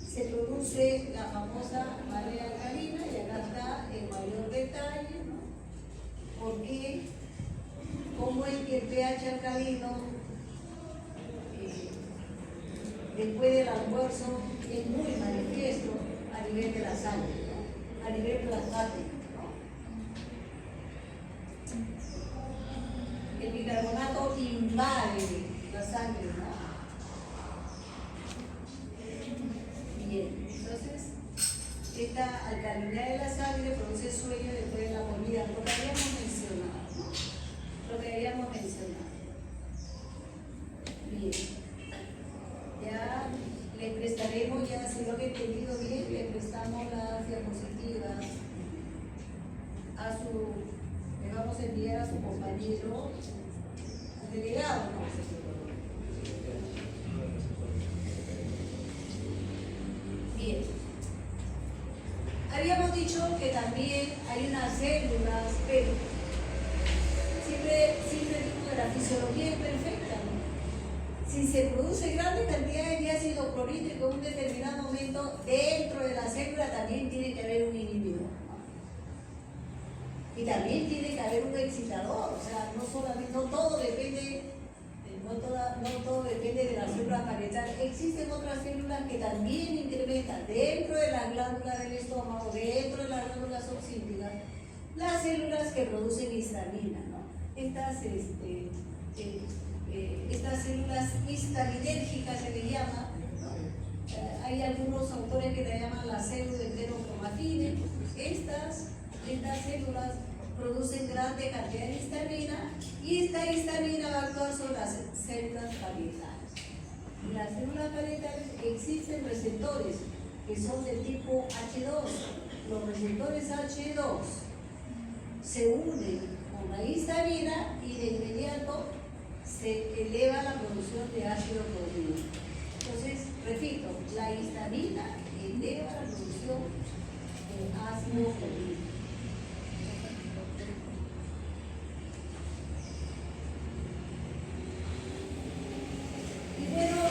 Se produce la famosa marea alcalina, y acá está en mayor detalle, ¿no? Porque cómo es que el pH alcalino después del almuerzo es muy manifiesto a nivel de la sangre, ¿no? A nivel plasmático, ¿no? El bicarbonato invade la sangre, ¿no? Bien, entonces esta alcalinidad de la sangre produce sueño después de la Ya, lo que habíamos mencionado, ¿no? Lo que habíamos mencionado. Bien. Ya le prestaremos, ya si lo he entendido bien, le prestamos las diapositivas a su, le vamos a enviar a su compañero, al delegado, ¿no? Bien. Habíamos dicho que también hay unas células, pero siempre digo que la fisiología es perfecta, ¿no? Si se produce grandes cantidades de ácido clorhídrico en un determinado momento, dentro de la célula también tiene que haber un inhibidor, ¿no? Y también tiene que haber un excitador, o sea, no todo depende, no todo depende de la célula parietal. Existen otras células que también incrementan dentro de la glándula del estómago, dentro de las glándulas oxíticas, las células que producen histamina, ¿no? Estas células histaminérgicas se les llama, ¿no? Hay algunos autores que le llaman la célula enterocromatina. Estas células producen grande cantidad de histamina y esta histamina va a actuar sobre las células parietales. En las células parietales existen receptores que son de tipo H2. Los receptores H2 se unen con la histamina y de inmediato se eleva la producción de ácido clorhídrico. Entonces, repito, la histamina eleva la producción de ácido clorhídrico. Y bueno,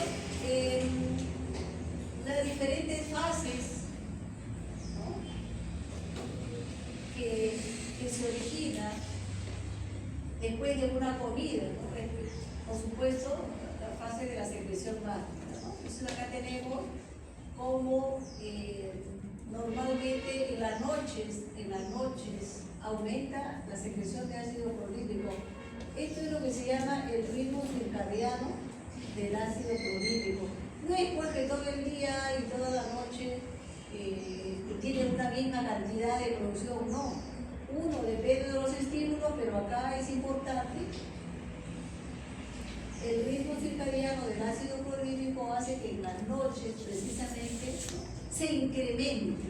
las diferentes fases, ¿no?, que se originan después de una comida, ¿no? Por supuesto, la fase de la secreción mágica, ¿no? Entonces acá tenemos como normalmente en las noches aumenta la secreción de ácido clorhídrico. Esto es lo que se llama el ritmo circadiano del ácido clorhídrico. No es porque todo el día y toda la noche tienen una misma cantidad de producción, no. Uno depende de los estímulos, pero acá es importante. El ritmo circadiano del ácido clorhídrico hace que en las noches, precisamente, se incremente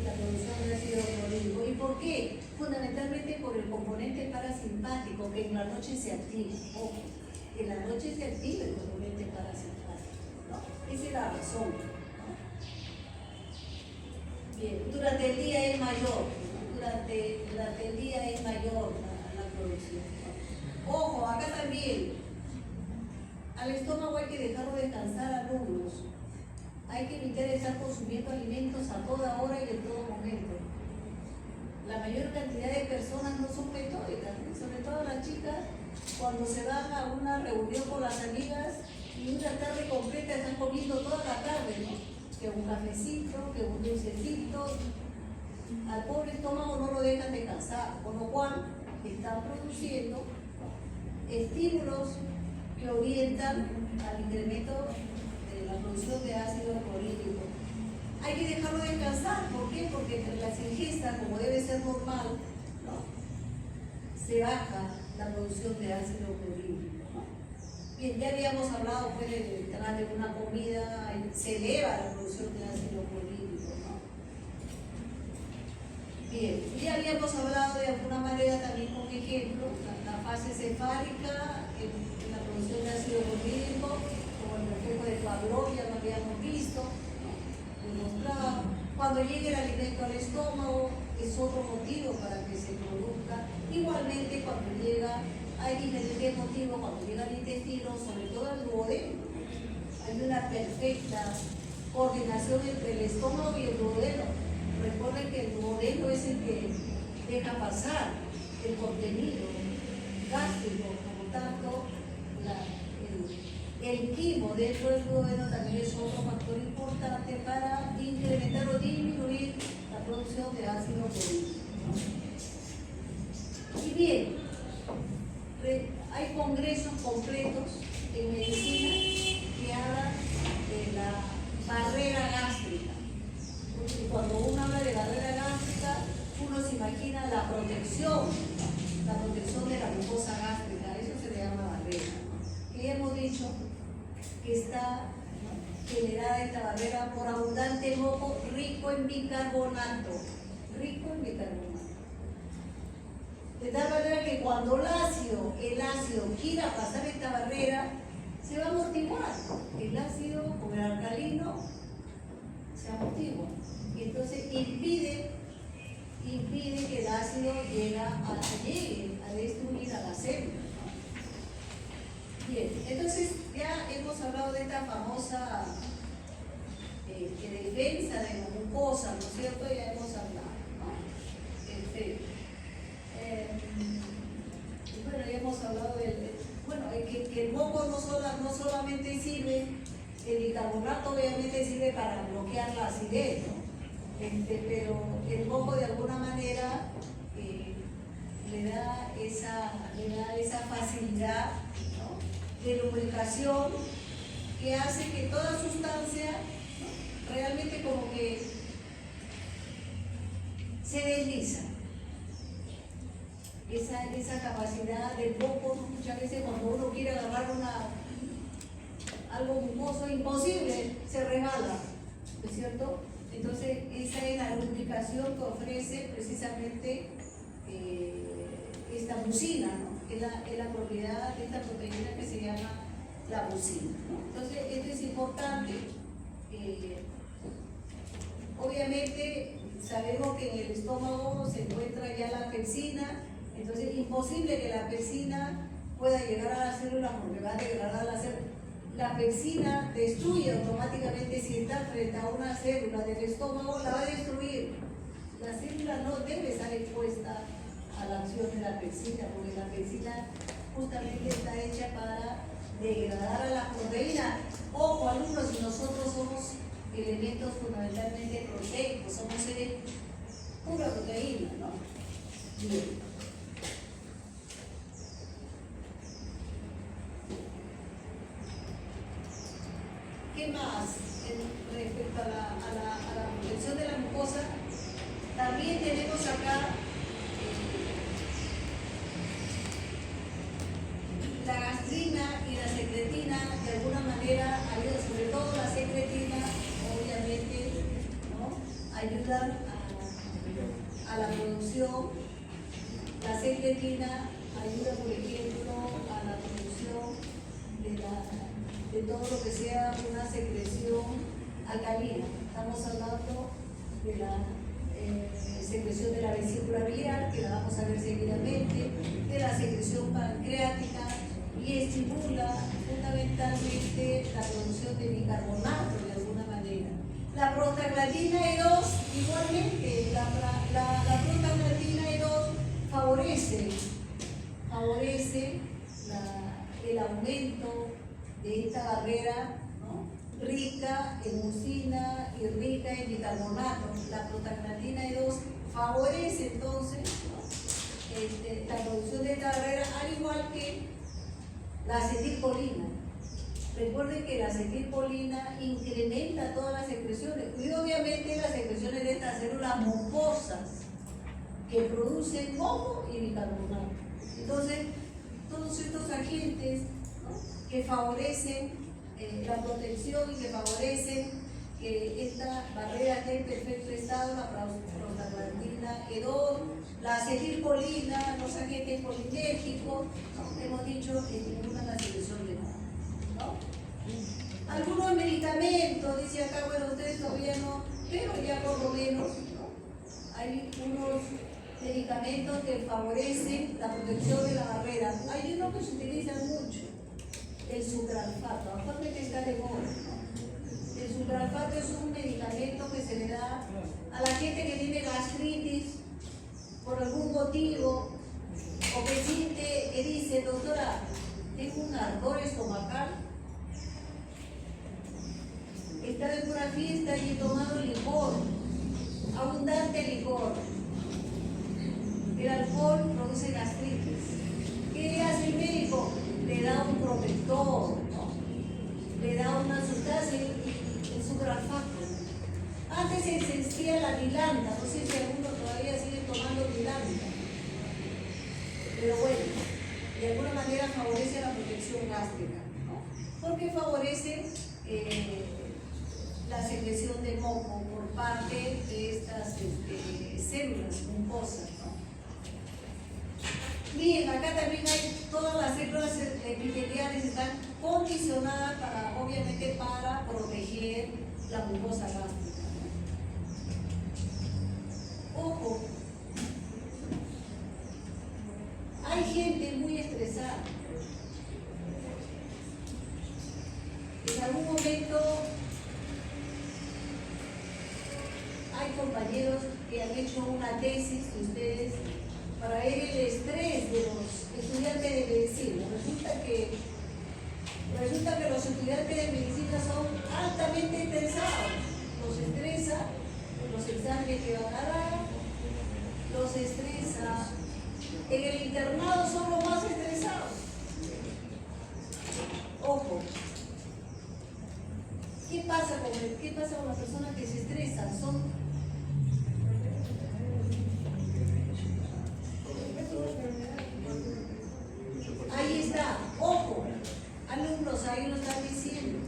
la producción de ácido clorhídrico. ¿Y por qué? Fundamentalmente por el componente parasimpático, que en la noche se activa. Ojo, en la noche se activa el componente parasimpático, ¿no? Esa es la razón, ¿no? Bien, durante el día es mayor, ¿no? Durante el día es mayor la producción, ¿no? Ojo, acá también, al estómago hay que dejarlo descansar a luz. Hay que evitar estar consumiendo alimentos a toda hora y en todo momento. La mayor cantidad de personas no son metódicas, ¿no? Sobre todo las chicas, cuando se van a una reunión con las amigas y una tarde completa están comiendo toda la tarde, ¿no? Que un cafecito, que un dulcecito. Al pobre estómago no lo dejan descansar, con lo cual están produciendo estímulos que orientan al incremento de la producción de ácido clorhídrico. Hay que dejarlo descansar, ¿por qué? Porque entre las ingestas, como debe ser normal, ¿no?, se baja la producción de ácido clorhídrico, ¿no? Bien, ya habíamos hablado pues de una comida, se eleva la producción de ácido clorhídrico, ¿no? Bien, ya habíamos hablado de alguna manera también con ejemplo, la fase cefálica en la producción de ácido clorhídrico, como el reflejo de Pavlov, ya lo habíamos visto, ¿no? Demostrado. Cuando llegue el alimento al estómago es otro motivo para que se produzca. Igualmente cuando llega, hay diferentes motivos, cuando llega al intestino, sobre todo al duodeno, hay una perfecta coordinación entre el estómago y el duodeno. Recuerden que el duodeno es el que deja pasar el contenido gástrico, como tanto el quimo dentro del duodeno también es otro factor importante para incrementar o disminuir la producción de ácido clorhídrico, ¿no? Y bien, hay congresos completos en medicina que hablan de la barrera gástrica. Y cuando uno habla de barrera gástrica, uno que está, ¿no?, generada esta barrera por abundante moco rico en bicarbonato. Rico en bicarbonato. De tal manera que cuando el ácido quiera pasar esta barrera, se va a amortiguar. El ácido con el alcalino se amortigua. Y entonces impide que el ácido llegue a destruir a la célula, ¿no? Bien, entonces ya hemos hablado de esta famosa defensa de la mucosa, ¿no es cierto? Ya hemos hablado, ¿no? Bueno, ya hemos hablado que el moco no solamente sirve, el bicarbonato obviamente sirve para bloquear la acidez, ¿no? Pero el moco de alguna manera le da esa facilidad, ¿no?, de lubricación que hace que toda sustancia, ¿no?, realmente como que se desliza. Esa capacidad del moco, muchas veces cuando uno quiere agarrar algo mucoso imposible, se resbala, ¿no es cierto? Entonces, esa es la lubricación que ofrece precisamente esta mucina, ¿no? Es la propiedad de esta proteína que se llama la mucina, ¿no? Entonces, esto es importante. Obviamente, sabemos que en el estómago se encuentra ya la pepsina, entonces es imposible que la pepsina pueda llegar a la célula porque va a degradar la célula. La pepsina destruye automáticamente, si está frente a una célula del estómago, la va a destruir. La célula no debe estar expuesta a la acción de la pepsina, porque la pepsina justamente está hecha para degradar a la proteína. Ojo, alumnos, si nosotros somos elementos fundamentalmente proteicos, somos seres pura proteína, ¿no? Bien. ¿Qué más respecto a la protección de la mucosa? También tenemos acá la gastrina y la secretina, de alguna manera ayudan, sobre todo la secretina, obviamente, ¿no?, ayudan a la producción. La secretina ayuda, por ejemplo, a la producción de todo lo que sea una secreción alcalina. Estamos hablando de la secreción de la vesícula biliar, que la vamos a ver seguidamente, de la secreción pancreática, y estimula fundamentalmente la producción de bicarbonato de alguna manera. La prostaglandina E2, igualmente, la prostaglandina E2 favorece el aumento de esta barrera, ¿no?, rica en mucina y rica en bicarbonato. La prostaglandina E2 favorece entonces, ¿no?, la producción de esta barrera, al igual que la acetilcolina. Recuerden que la acetilcolina incrementa todas las secreciones y obviamente las secreciones de estas células mucosas que producen moco y bicarbonato. Entonces, todos estos agentes, ¿no?, que favorecen la protección y que favorecen que esta barrera esté en perfecto estado, la prostaglandina E2, la acetilcolina, los agentes colinérgicos, ¿no?, hemos dicho que estimulan la secreción de moco, ¿no? Algunos medicamentos, dice acá, bueno, ustedes todavía no, pero ya por lo menos, ¿no?, hay unos medicamentos que favorecen la protección de la barrera. Hay uno que se utiliza mucho, el sucralfato, actualmente está de moda, ¿no? El sucralfato es un medicamento que se le da a la gente que tiene gastritis por algún motivo, o que siente, que dice, doctora, tengo un ardor estomacal, estaba en una fiesta y he tomado licor, abundante licor. El alcohol produce gastritis. ¿Qué hace el médico? Le da un protector, ¿no?, le da una sustancia, el sucralfato. Antes existía la milanda, no sé si algunos todavía siguen tomando milanda, pero bueno, de alguna manera favorece la protección gástrica, ¿no? porque favorece la secreción de moco por parte de estas células mucosas, ¿no? Bien, acá también hay todas las células epiteliales están condicionadas para, obviamente, para proteger la mucosa gástrica, ¿no? Ojo, hay gente muy estresada. En algún momento hay compañeros que han hecho una tesis de ustedes para ver el estrés de los estudiantes de medicina. Resulta que los estudiantes de medicina son altamente estresados. Los estresa los exámenes que van a dar, los estresa. En el internado son los más estresados. Ojo. ¿Qué pasa con las personas que se estresan? Ahí está, ojo, alumnos, ahí lo están diciendo.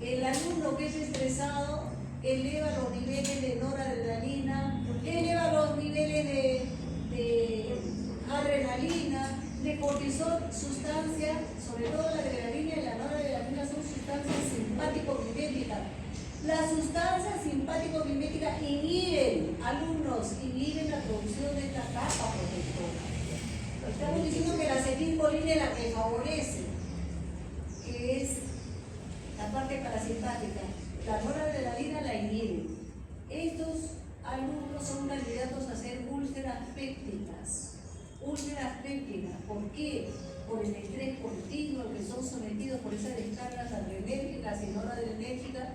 El alumno que es estresado eleva los niveles de noradrenalina, eleva los niveles de adrenalina, de cortisol, sustancia, sobre todo la adrenalina y la noradrenalina son sustancias simpático-miméticas. Las sustancias simpático-miméticas inhiben, alumnos, inhiben la producción de esta capa protectora. Estamos diciendo que la acetilcolina es la que favorece, que es la parte parasimpática. La noradrenalina la inhibe. Estos alumnos son candidatos a hacer úlceras pépticas. Úlceras pépticas, ¿por qué? Por el estrés continuo que son sometidos por esas descargas adrenérgicas y noradrenérgicas,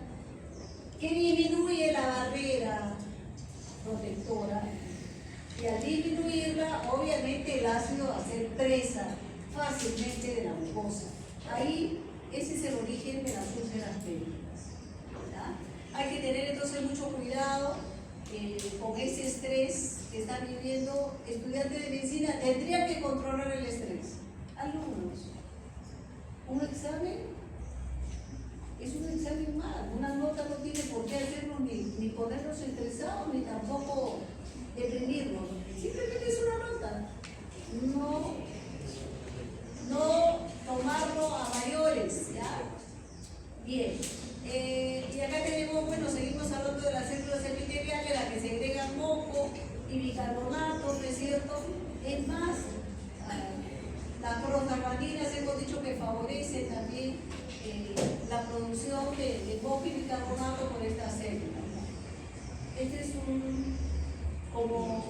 que disminuye la barrera protectora, y al disminuirla, obviamente el ácido va a ser presa fácilmente de la mucosa. Ahí, ese es el origen de las úlceras pépticas, ¿verdad? Hay que tener entonces mucho cuidado con ese estrés que están viviendo estudiantes de medicina. Tendrían que controlar el estrés. Alumnos, un examen es un examen mal. Una nota no tiene por qué hacernos ni ponernos estresados, ni tampoco deprimirnos. Simplemente es una nota. No tomarlo a mayores, ¿ya? Bien. Y acá tenemos, bueno, seguimos hablando de las células epiteliales, las que segregan moco y bicarbonato, ¿no es cierto? Es más, las prostaglandinas hemos dicho que favorecen también la producción de moco y bicarbonato por estas células, ¿no? Este es como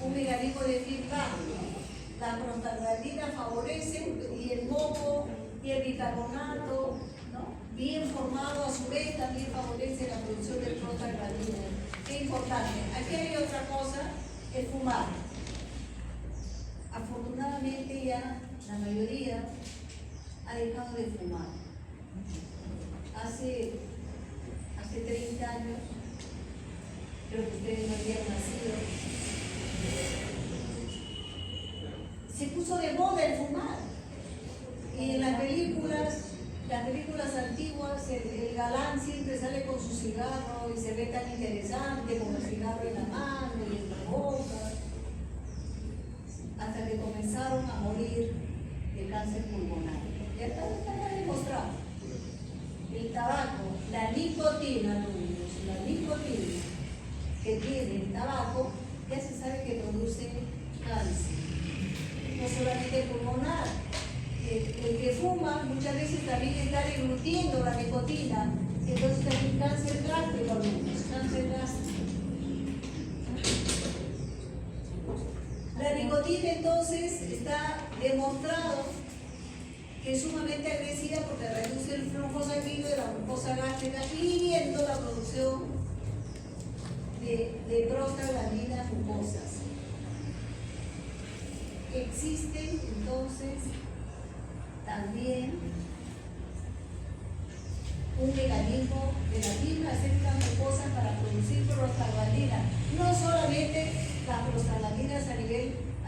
un mecanismo de feedback, ¿no? Las prostaglandinas favorecen y el moco y el bicarbonato, ¿no?, bien formado, a su vez también favorece la producción de prostaglandina. Qué importante. Aquí hay otra cosa, el fumar. Afortunadamente ya la mayoría ha dejado de fumar. Hace 30 años, creo que ustedes no habían nacido, se puso de moda el fumar. Y en las películas antiguas, el galán siempre sale con su cigarro y se ve tan interesante con el cigarro en la mano y en la boca, hasta que comenzaron a morir de cáncer pulmonar. Y acá está demostrado. El tabaco, la nicotina, alumnos, la nicotina que tiene el tabaco, ya se sabe que produce cáncer. No solamente pulmonar. El que fuma muchas veces también está deglutiendo la nicotina, entonces también cáncer gástrico, alumnos, cáncer gástrico. La nicotina entonces está demostrado que es sumamente agresiva porque reduce el flujo sanguíneo de la mucosa gástrica, inhibiendo la producción de prostaglandinas mucosas. Existen entonces también un mecanismo de las mismas células mucosas para producir prostaglandinas, no solamente las prostaglandinas a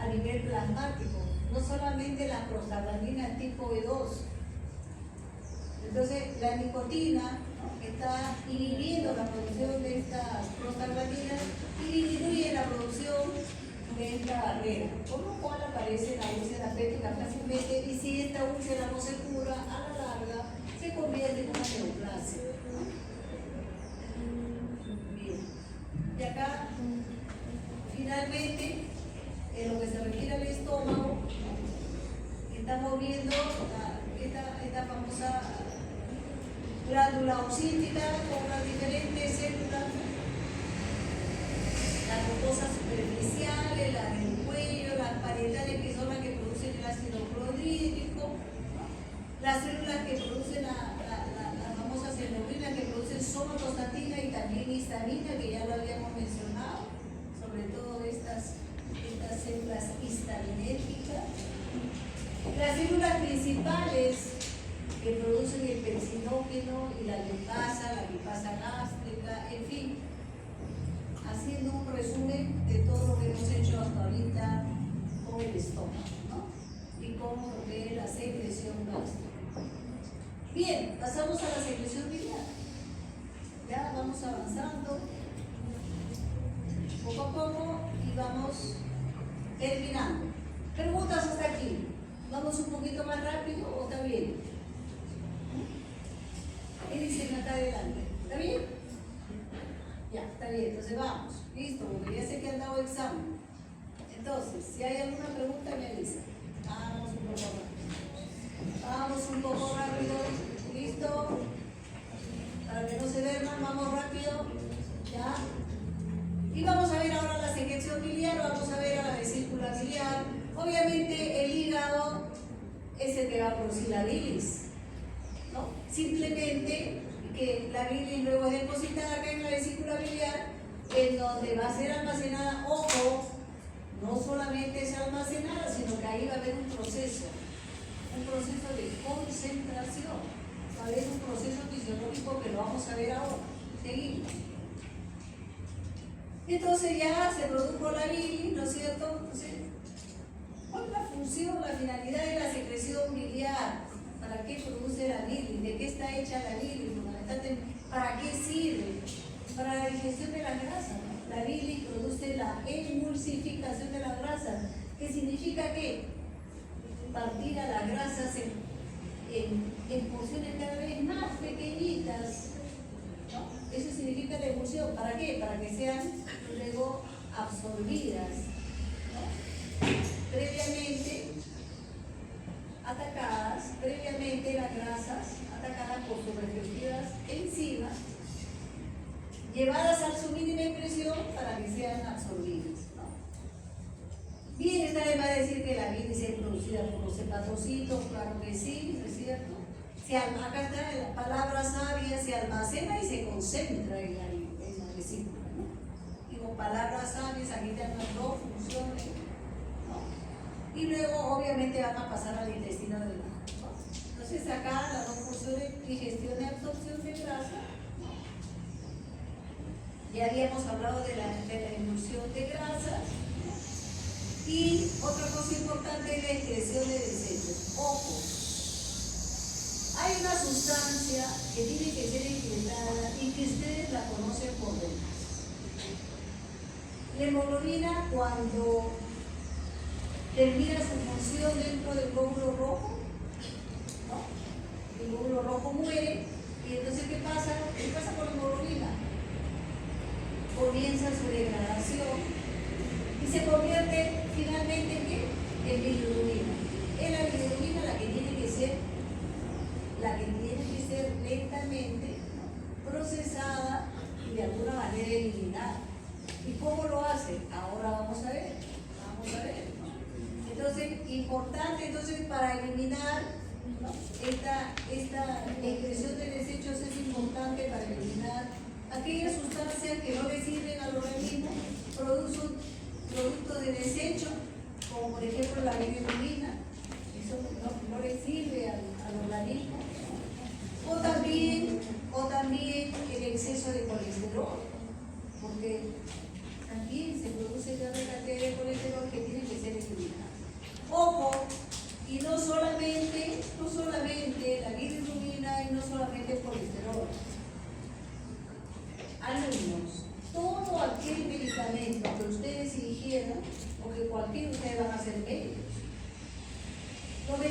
nivel plasmático, no solamente la prostaglandina tipo B2. Entonces, la nicotina, ¿no?, está inhibiendo la producción de estas prostaglandinas y disminuye la producción de esta barrera, con lo cual aparece la úlcera péptica fácilmente, y si esta úlcera no se cura, a la larga se convierte en una neoplasia. Bien. Y acá, finalmente, en lo que se refiere al estómago, estamos viendo esta famosa glándula ocítica con las diferentes células, las mucosas superficiales, las del cuello, las parietales, que son las que producen el ácido clorhídrico, las células que producen las famosas endocrinas que producen somatostatina y también histamina, que ya lo habíamos mencionado, sobre todo estas células histaminérgicas. Las células principales que producen el pepsinógeno y la lipasa gástrica, en fin, haciendo un resumen de todo lo que hemos hecho hasta ahorita con el estómago, ¿no?, y con lo que es la secreción gástrica. Bien, pasamos a la secreción biliar. Ya vamos avanzando poco a poco y vamos terminando. Preguntas hasta aquí. ¿Vamos un poquito más rápido o está bien? ¿Qué dicen acá adelante? ¿Está bien? Ya, está bien. Entonces vamos. Listo, porque ya sé que han dado examen. Entonces, si hay alguna pregunta, me avisa. Vamos un poco rápido. Vamos un poco rápido. ¿Listo? Para que no se duerman, vamos rápido. ¿Ya? Y vamos a ver ahora la secreción biliar, vamos a ver a la vesícula biliar. Obviamente el hígado es el que va a producir la bilis, ¿no? Simplemente que la bilis luego es depositada acá en la vesícula biliar, en donde va a ser almacenada. Ojo, no solamente es almacenada, sino que ahí va a haber un proceso de concentración, va a haber un proceso fisiológico que lo vamos a ver ahora. Seguimos. Entonces ya se produjo la bilis, ¿no es cierto? Entonces, ¿cuál es la función, la finalidad de la secreción biliar? ¿Para qué produce la bilis? ¿De qué está hecha la bilis? ¿Para qué sirve? Para la digestión de las grasas, ¿no? La bilis produce la emulsificación de las grasas, que significa que partir a las grasas en porciones cada vez más pequeñitas, ¿no? Eso significa la emulsión. ¿Para qué? Para que sean luego absorbidas, ¿no?, previamente atacadas, las grasas atacadas por sus respectivas enzimas, llevadas a su mínima expresión para que sean absorbidas, ¿no? Bien, esta vez va a decir que la bilis es producida por los hepatocitos, claro que sí, ¿no es cierto? Acá está la palabra sabia, se almacena y se concentra en la vesícula, ¿no? Digo, palabras sabias, aquí están las dos funciones, ¿no? Y luego obviamente van a pasar al intestino delgado, ¿no? Entonces acá las dos funciones, digestión y absorción de grasa, ¿no? Ya habíamos hablado de la emulsión de grasas, ¿no? Y otra cosa importante es la excreción de desechos. Ojo, hay una sustancia que tiene que ser excretada y que ustedes la conocen por demás. La hemoglobina, cuando termina su función dentro del glóbulo rojo, ¿no?, el glóbulo rojo muere, y entonces ¿qué pasa? ¿Qué pasa con la hemoglobina? Comienza su degradación y se convierte finalmente ¿en qué? En bilirrubina. Es la bilirrubina la que tiene que ser lentamente, ¿no?, procesada y de alguna manera eliminada. ¿Y cómo lo hace? Ahora vamos a ver, ¿no? Entonces, importante para eliminar, ¿no?, esta excreción de desechos, es importante para eliminar aquellas sustancias que no le sirven al organismo, productos de desecho, como por ejemplo la bilirrubina, eso no le sirve al organismo. O también el exceso de colesterol, porque también se produce gran cantidad de colesterol que tiene que ser eliminado. Ojo,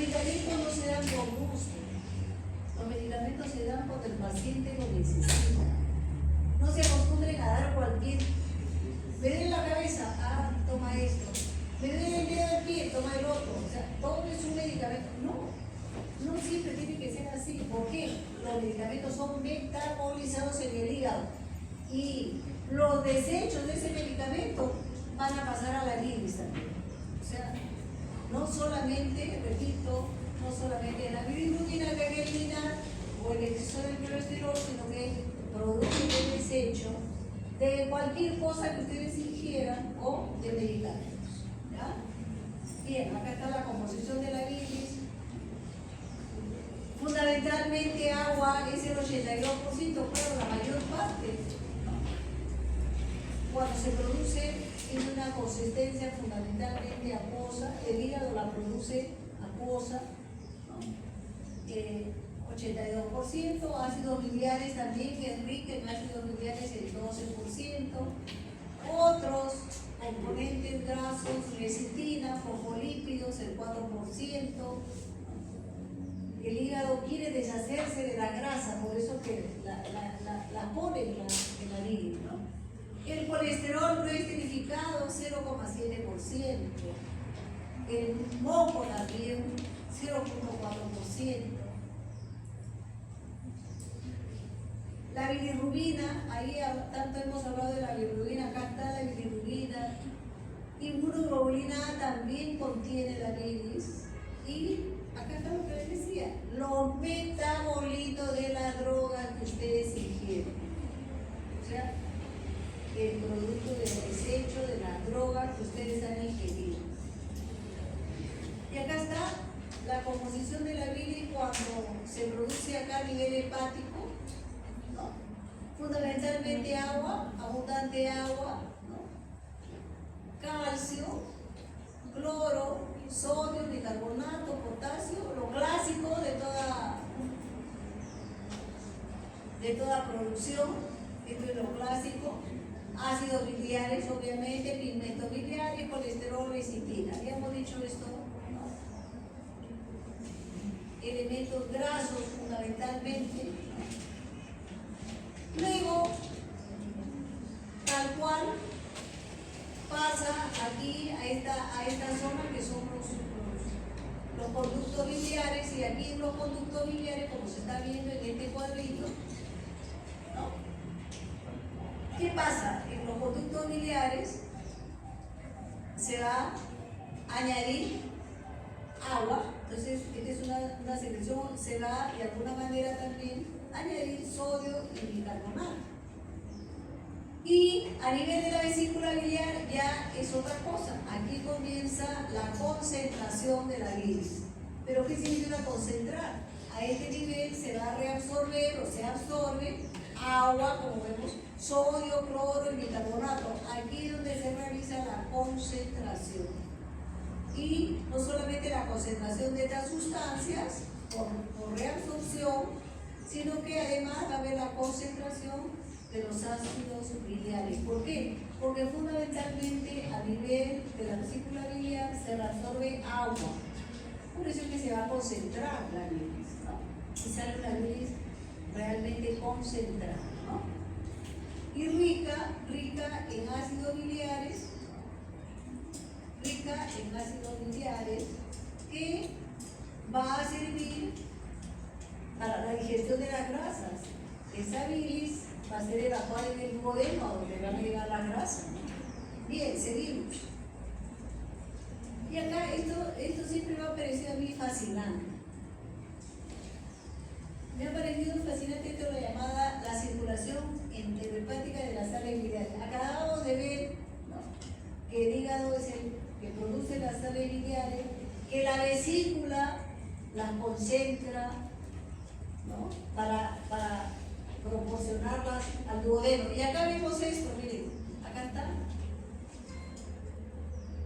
medicamentos no se dan por gusto. Los medicamentos se dan cuando el paciente lo necesita. No se acostumbren a dar cualquier. Me duele la cabeza, ah, toma esto. Me duele el dedo del pie, toma el otro. O sea, todo es un medicamento. No siempre tiene que ser así. ¿Por qué? Los medicamentos son metabolizados en el hígado. Y los desechos de ese medicamento van a pasar a la bilis también. O sea, no solamente, repito, no solamente la bilirrubina que hay que eliminar o el exceso del colesterol, sino que produce el desecho de cualquier cosa que ustedes ingieran o de medicamentos. ¿Ya? Bien, acá está la composición de la bilis. Fundamentalmente agua es el 82%, pero la mayor parte, cuando se produce en una consistencia fundamentalmente acuosa, el hígado la produce acuosa, ¿no? 82%, ácidos biliares también, que es rica en ácidos biliares el 12%, otros componentes grasos, lecitina, fosfolípidos el 4%. El hígado quiere deshacerse de la grasa, por eso que la pone en la bilis, ¿no? El colesterol no esterificado 0,7%, el moco también 0,4%. La bilirrubina, ahí tanto hemos hablado de la bilirrubina, acá está la bilirrubina. Inmunoglobulina A también contiene la bilis. Y acá está lo que les decía, los metabolitos de la droga que ustedes ingieren. O sea, el producto del desecho de la droga que ustedes han ingerido. Y acá está la composición de la bilis cuando se produce acá a nivel hepático, ¿no? Fundamentalmente agua, abundante agua, ¿no? Calcio, cloro, sodio, bicarbonato, potasio, lo clásico de toda producción, esto es lo clásico. Ácidos biliares, obviamente, pigmentos biliares, colesterol, lecitina. Habíamos dicho esto, ¿no? Elementos grasos fundamentalmente. Luego, tal cual, pasa aquí a esta zona que son los conductos biliares, y aquí en los conductos biliares, como se está viendo en este cuadrito, ¿no? ¿Qué pasa? En los conductos biliares se va a añadir agua, entonces esta es una secreción, se va de alguna manera también a añadir sodio y bicarbonato. Y a nivel de la vesícula biliar ya es otra cosa, aquí comienza la concentración de la bilis. ¿Pero qué significa concentrar? A este nivel se va a reabsorber o se absorbe agua, como vemos, sodio, cloro y bicarbonato. Aquí es donde se realiza la concentración. Y no solamente la concentración de estas sustancias por reabsorción, sino que además va a haber la concentración de los ácidos biliares. ¿Por qué? Porque fundamentalmente a nivel de la vesícula biliar se reabsorbe agua. Por eso es que se va a concentrar la bilis, ¿no? Y sale una bilis realmente concentrada, ¿no? Y rica en ácidos biliares, que va a servir para la digestión de las grasas. Esa bilis va a ser evacuada en el duodeno, donde van a llegar las grasas, ¿no? Bien, seguimos. Y acá esto siempre me ha parecido a mí fascinante. Me ha parecido fascinante esto, la llamada la circulación enterohepática de las sales biliares. Acabamos de ver, ¿no?, que el hígado es el que produce las sales biliares, que la vesícula las concentra, ¿no?, para proporcionarlas al duodeno. Y acá vemos esto, miren, acá está.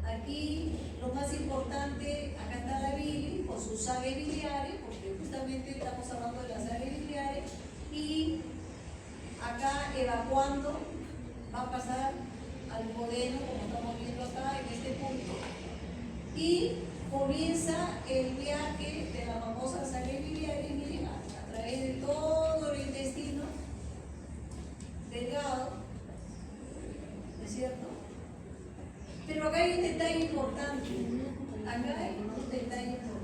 Aquí lo más importante, acá está la bilis con sus sales biliares, porque justamente estamos hablando de las sales biliares, y acá evacuando va a pasar al duodeno, como estamos viendo acá en este punto. Y comienza el viaje de la famosa sangre biliar y miren, a través de todo el intestino delgado, ¿no es cierto? Pero acá hay un detalle importante. Acá hay un detalle importante.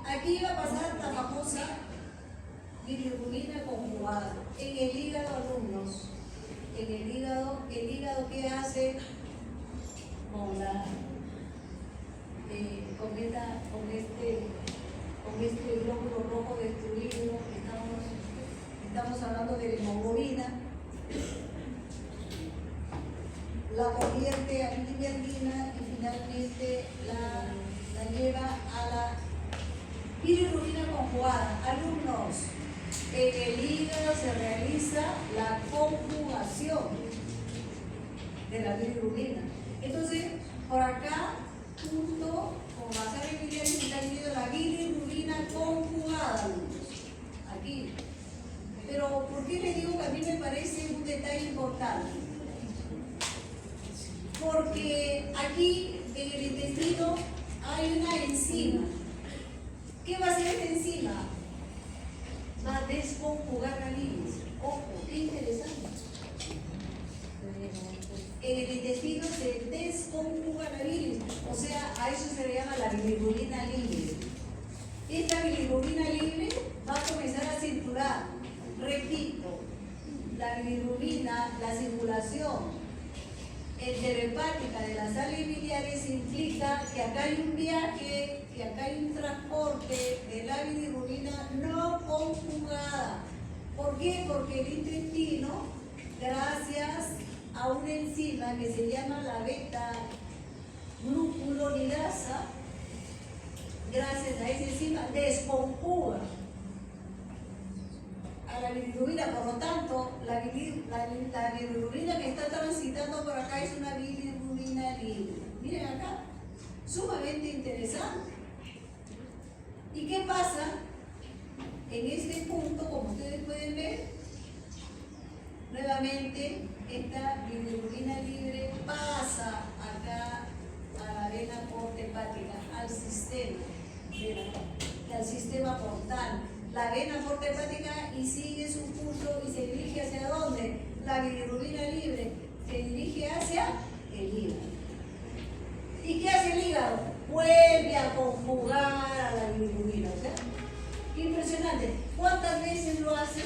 Aquí va a pasar la famosa bilirrubina conjugada en el hígado, alumnos. En el hígado ¿qué hace con este glóbulo rojo destruido? Estamos hablando de la hemoglobina. La convierte a bilirrubina y finalmente la lleva a la bilirrubina conjugada. Alumnos, en el hígado se realiza la conjugación de la bilirrubina. Entonces, por acá, junto con la sangre biliar, está dividido la bilirrubina conjugada, alumnos. Aquí. Pero, ¿por qué les digo que a mí me parece un detalle importante? Porque aquí, en el intestino, hay una enzima. ¿Qué va a hacer esta enzima? Va a desconjugar la bilis. Ojo, qué interesante. En el intestino se desconjuga la bilis. O sea, a eso se le llama la bilirrubina libre. Esta bilirrubina libre va a comenzar a circular. Repito, la bilirrubina, la circulación enterohepática de las sales biliares implica que acá hay un viaje, que acá hay un transporte de la bilirrubina no conjugada. ¿Por qué? Porque el intestino, gracias a una enzima que se llama la beta-glucuronidasa, gracias a esa enzima desconjuga a la bilirrubina. Por lo tanto, la bilirrubina que está transitando por acá es una bilirrubina libre. Miren acá, sumamente interesante. ¿Y qué pasa? En este punto, como ustedes pueden ver, nuevamente esta bilirrubina libre pasa acá a la vena porta hepática, al sistema portal. La vena porta hepática y sigue su curso y se dirige hacia ¿dónde? La bilirrubina libre se dirige hacia el hígado. ¿Y qué hace el hígado? Vuelve a conjugar a la bilirrubina. O sea, impresionante. ¿Cuántas veces lo hace?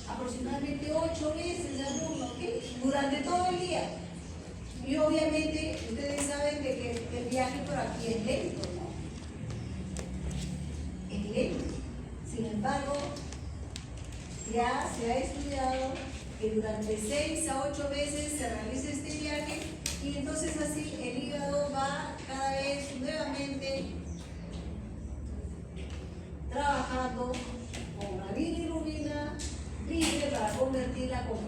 Aproximadamente 8 veces al uno, ¿ok? Durante todo el día. Y obviamente ustedes saben de que el viaje por aquí es lento, ¿no? Es lento. Sin embargo, ya se ha estudiado que durante 6 a 8 veces se realiza este viaje y entonces así el hígado va cada vez nuevamente trabajando con la bilirrubina libre para convertirla como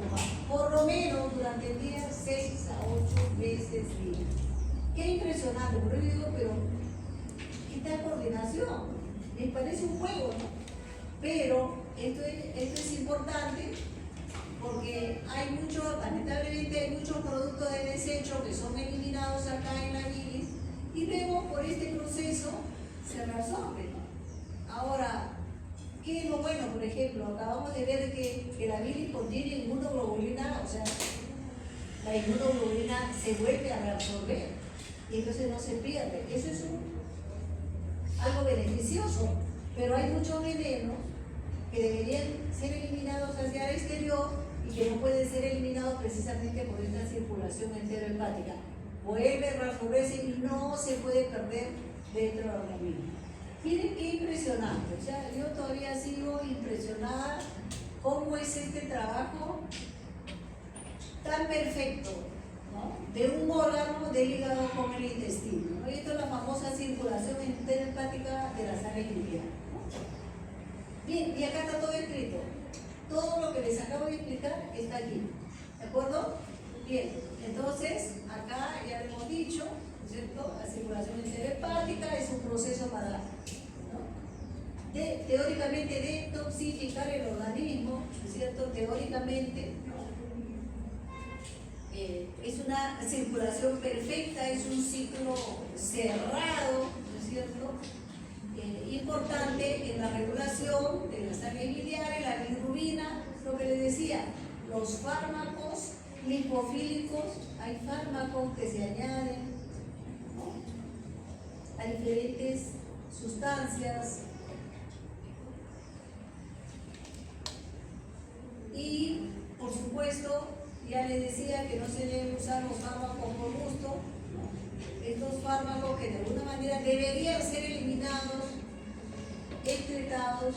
por lo menos durante el día 6 a 8 veces día. Qué impresionante, por eso digo, pero ¿qué tal coordinación? Me parece un juego, ¿no? Pero esto es importante porque lamentablemente hay muchos productos de desecho que son eliminados acá en la bilis y luego por este proceso se reabsorben, ¿no? Ahora, ¿qué es lo bueno? Por ejemplo, acabamos de ver que la bilis contiene inmunoglobulina, o sea, la inmunoglobulina se vuelve a reabsorber y entonces no se pierde. Eso es algo beneficioso, pero hay muchos venenos que deberían ser eliminados hacia el exterior y que no pueden ser eliminados precisamente por esta circulación enterohepática. Vuelve a reabsorberse y no se puede perder dentro del organismo. Miren qué impresionante, o sea, yo todavía sigo impresionada cómo es este trabajo tan perfecto, ¿no? De un órgano del hígado como el intestino, ¿no? Y esto es la famosa circulación enterohepática de la sangre biliar, ¿no? Bien, y acá está todo escrito. Todo lo que les acabo de explicar está aquí, ¿de acuerdo? Bien, entonces, acá ya lo hemos dicho, ¿no es cierto? La circulación enterohepática es un proceso para, ¿no? Teóricamente detoxificar el organismo, ¿no es cierto? Teóricamente, ¿no? es una circulación perfecta, es un ciclo cerrado, ¿no es cierto? Importante en la regulación de la sangre biliar, la bilirrubina, lo que les decía, los fármacos lipofílicos, hay fármacos que se añaden, ¿no?, a diferentes sustancias. Y, por supuesto, ya les decía que no se deben usar los fármacos por gusto, ¿no? Estos fármacos que de alguna manera deberían ser eliminados, excretados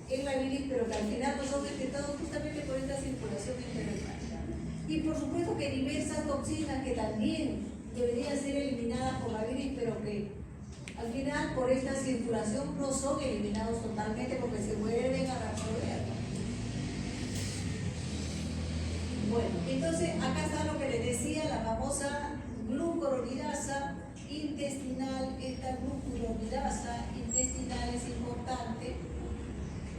en la bilis, pero que al final no son excretados justamente por esta circulación intestinal. Y por supuesto que diversas toxinas que también deberían ser eliminadas por la bilis, pero que al final por esta circulación no son eliminados totalmente porque se vuelven a reabsorber. Bueno, entonces acá está lo que les decía, la famosa glucuronidasa intestinal. Esta glucuronidasa intestinal es importante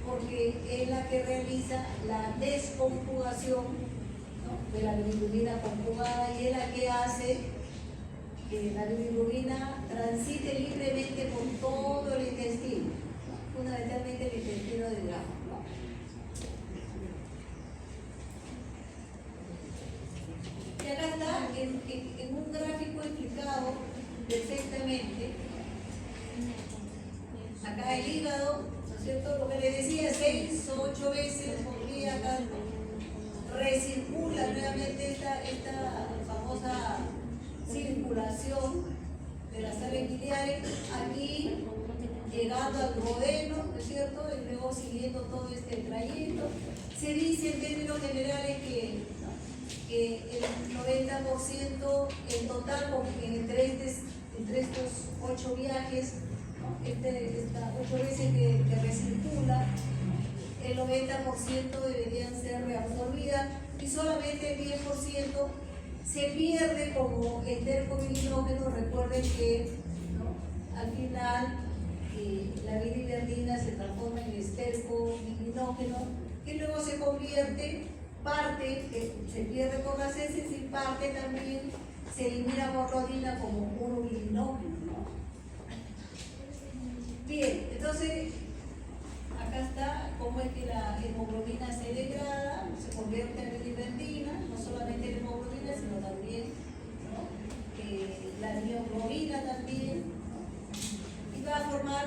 porque es la que realiza la desconjugación, ¿no?, de la bilirrubina conjugada, y es la que hace que la bilirrubina transite libremente por todo el intestino, ¿no?, fundamentalmente el intestino delgado, ¿no? Y acá está en un gráfico explicado perfectamente. Acá el hígado, ¿no es cierto? Lo que les decía, 6 o 8 veces por día acá recircula nuevamente esta famosa circulación de las sales biliares, aquí llegando al duodeno, ¿no es cierto? Y luego siguiendo todo este trayecto. Se dice en términos generales que el 90% en total, entre estos 8 viajes, ¿no?, estas 8 veces que recircula, el 90% deberían ser reabsorbidas y solamente el 10% se pierde como estercobilinógeno. Recuerden que, ¿no?, al final la biliverdina se transforma en estercobilinógeno, que luego se convierte, parte que se pierde por las heces y parte también se elimina por la orina como urobilinógeno, ¿no? Bien, entonces acá está cómo es que la hemoglobina se degrada, se convierte en biliverdina, no solamente la hemoglobina, sino también, ¿no?, la mioglobina también, ¿no?, y va a formar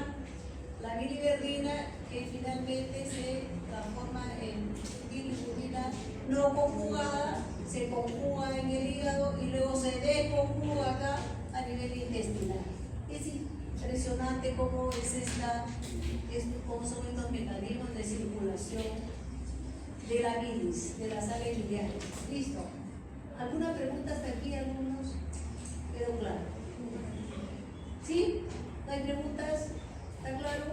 la biliverdina, que finalmente se transforma en bilirrubina no conjugada, se conjuga en el hígado y luego se desconjuga acá a nivel intestinal. Es impresionante cómo cómo son estos mecanismos de circulación de la bilis, de las sales biliares. ¿Listo? ¿Alguna pregunta hasta aquí? ¿Algunos? ¿Quedó claro? ¿Sí? ¿No hay preguntas? ¿Está claro?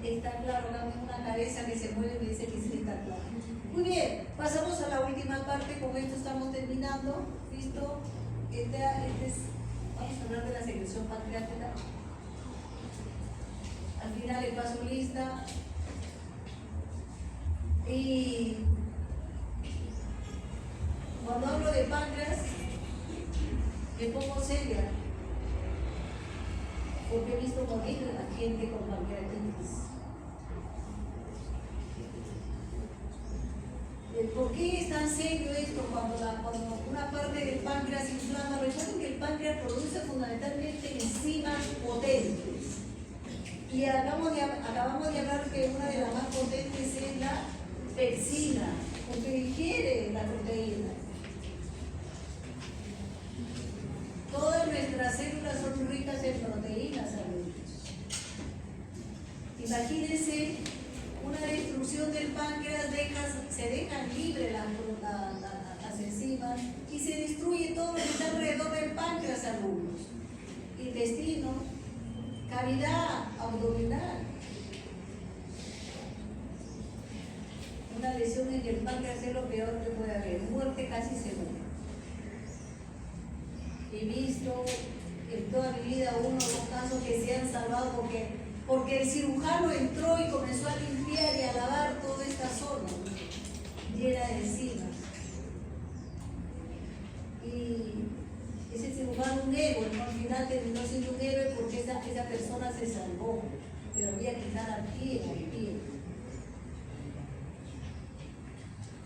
Está claro, dame una cabeza que se mueve y me dice que sí está claro. Muy bien, pasamos a la última parte, con esto estamos terminando. ¿Listo? Vamos a hablar de la secreción pancreática. Al final le paso lista. Y cuando hablo de páncreas, me pongo seria, porque he visto morir a la gente con pancreatitis. ¿Por qué es tan serio esto cuando una parte del páncreas se inflama? Recuerden que el páncreas produce fundamentalmente enzimas potentes. Y acabamos de hablar que una de las más potentes es la pepsina, porque digiere la proteína. Todas nuestras células son ricas en proteínas, amigos. Imagínense una destrucción del páncreas, se dejan libres las enzimas y se destruye todo lo que está alrededor del páncreas, alumnos. Intestino, cavidad abdominal. Una lesión en el páncreas es lo peor que puede haber, muerte casi segura. He visto en toda mi vida uno de los casos que se han salvado porque el cirujano entró y comenzó a limpiar y a lavar toda esta zona llena de enzimas. y ese cirujano un héroe, ¿no? Al final terminó siendo un héroe porque esa persona se salvó, pero había que estar al pie.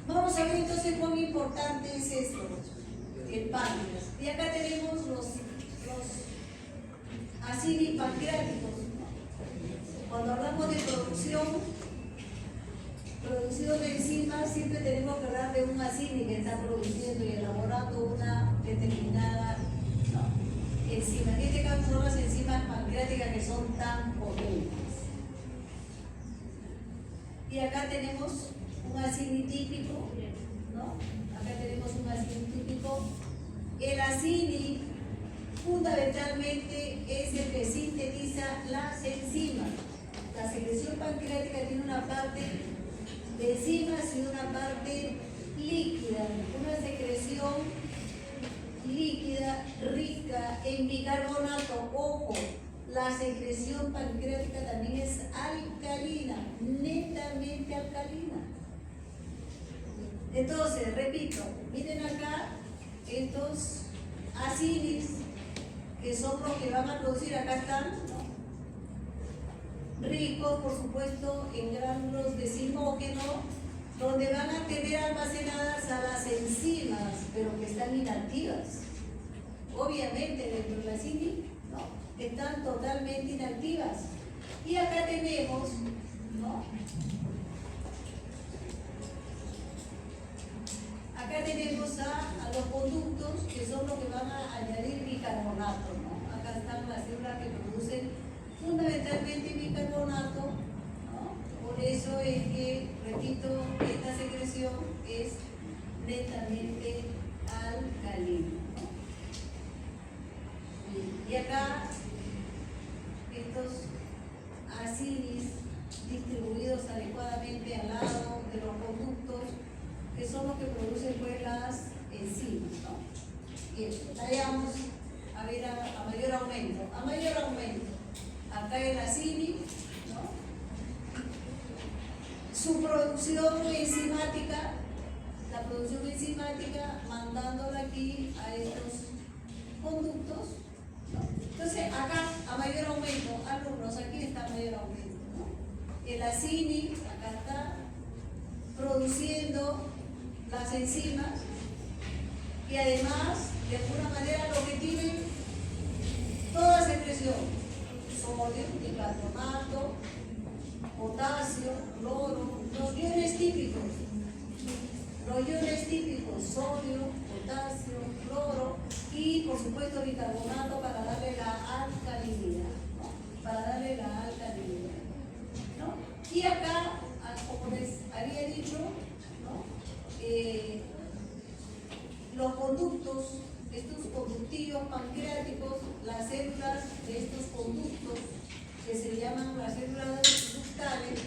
Vamos a ver entonces cuán importante es esto, el páncreas. Y acá tenemos los acinis pancreáticos. Cuando hablamos de producción de enzimas, siempre tenemos que hablar de un acini que está produciendo y elaborando una determinada enzima. En este caso son las enzimas pancreáticas que son tan potentes. Y acá tenemos un acini típico, ¿no? Acá tenemos un acini típico. El acini fundamentalmente es el que sintetiza las enzimas. La secreción pancreática tiene una parte de enzimas y una parte líquida, una secreción líquida rica en bicarbonato. Ojo, la secreción pancreática también es alcalina, netamente alcalina. Entonces, repito, miren acá estos acinis que son los que van a producir, acá están, ¿no? Ricos, por supuesto, en gránulos de simógeno, donde van a tener almacenadas a las enzimas, pero que están inactivas. Obviamente, dentro de la acini, no, están totalmente inactivas. Y acá tenemos, ¿no? Acá tenemos a los conductos, que son los que van a añadir bicarbonato, ¿no? Acá están las células que producen fundamentalmente bicarbonato, ¿no? Por eso es que, repito, esta secreción es netamente alcalina, ¿no? Y acá estos acinis distribuidos adecuadamente al lado de los conductos, que son los que producen pues las enzimas, ¿no? Bien, vayamos a ver a mayor aumento. A mayor aumento, acá el acini, ¿no? Su producción enzimática, la producción enzimática mandándola aquí a estos conductos, ¿no? Entonces acá a mayor aumento, alumnos, aquí está mayor aumento, ¿no? El acini, acá está produciendo las enzimas y además de alguna manera lo que tienen toda secreción, sodio, bicarbonato, potasio, cloro, los iones típicos, sodio, potasio, cloro y por supuesto bicarbonato para darle la alcalinidad, ¿no? Para darle la alcalinidad, ¿no? Y acá, como les había dicho, ¿no? Los conductos, estos conductivos pancreáticos, las células de estos conductos, que se llaman las células ductales,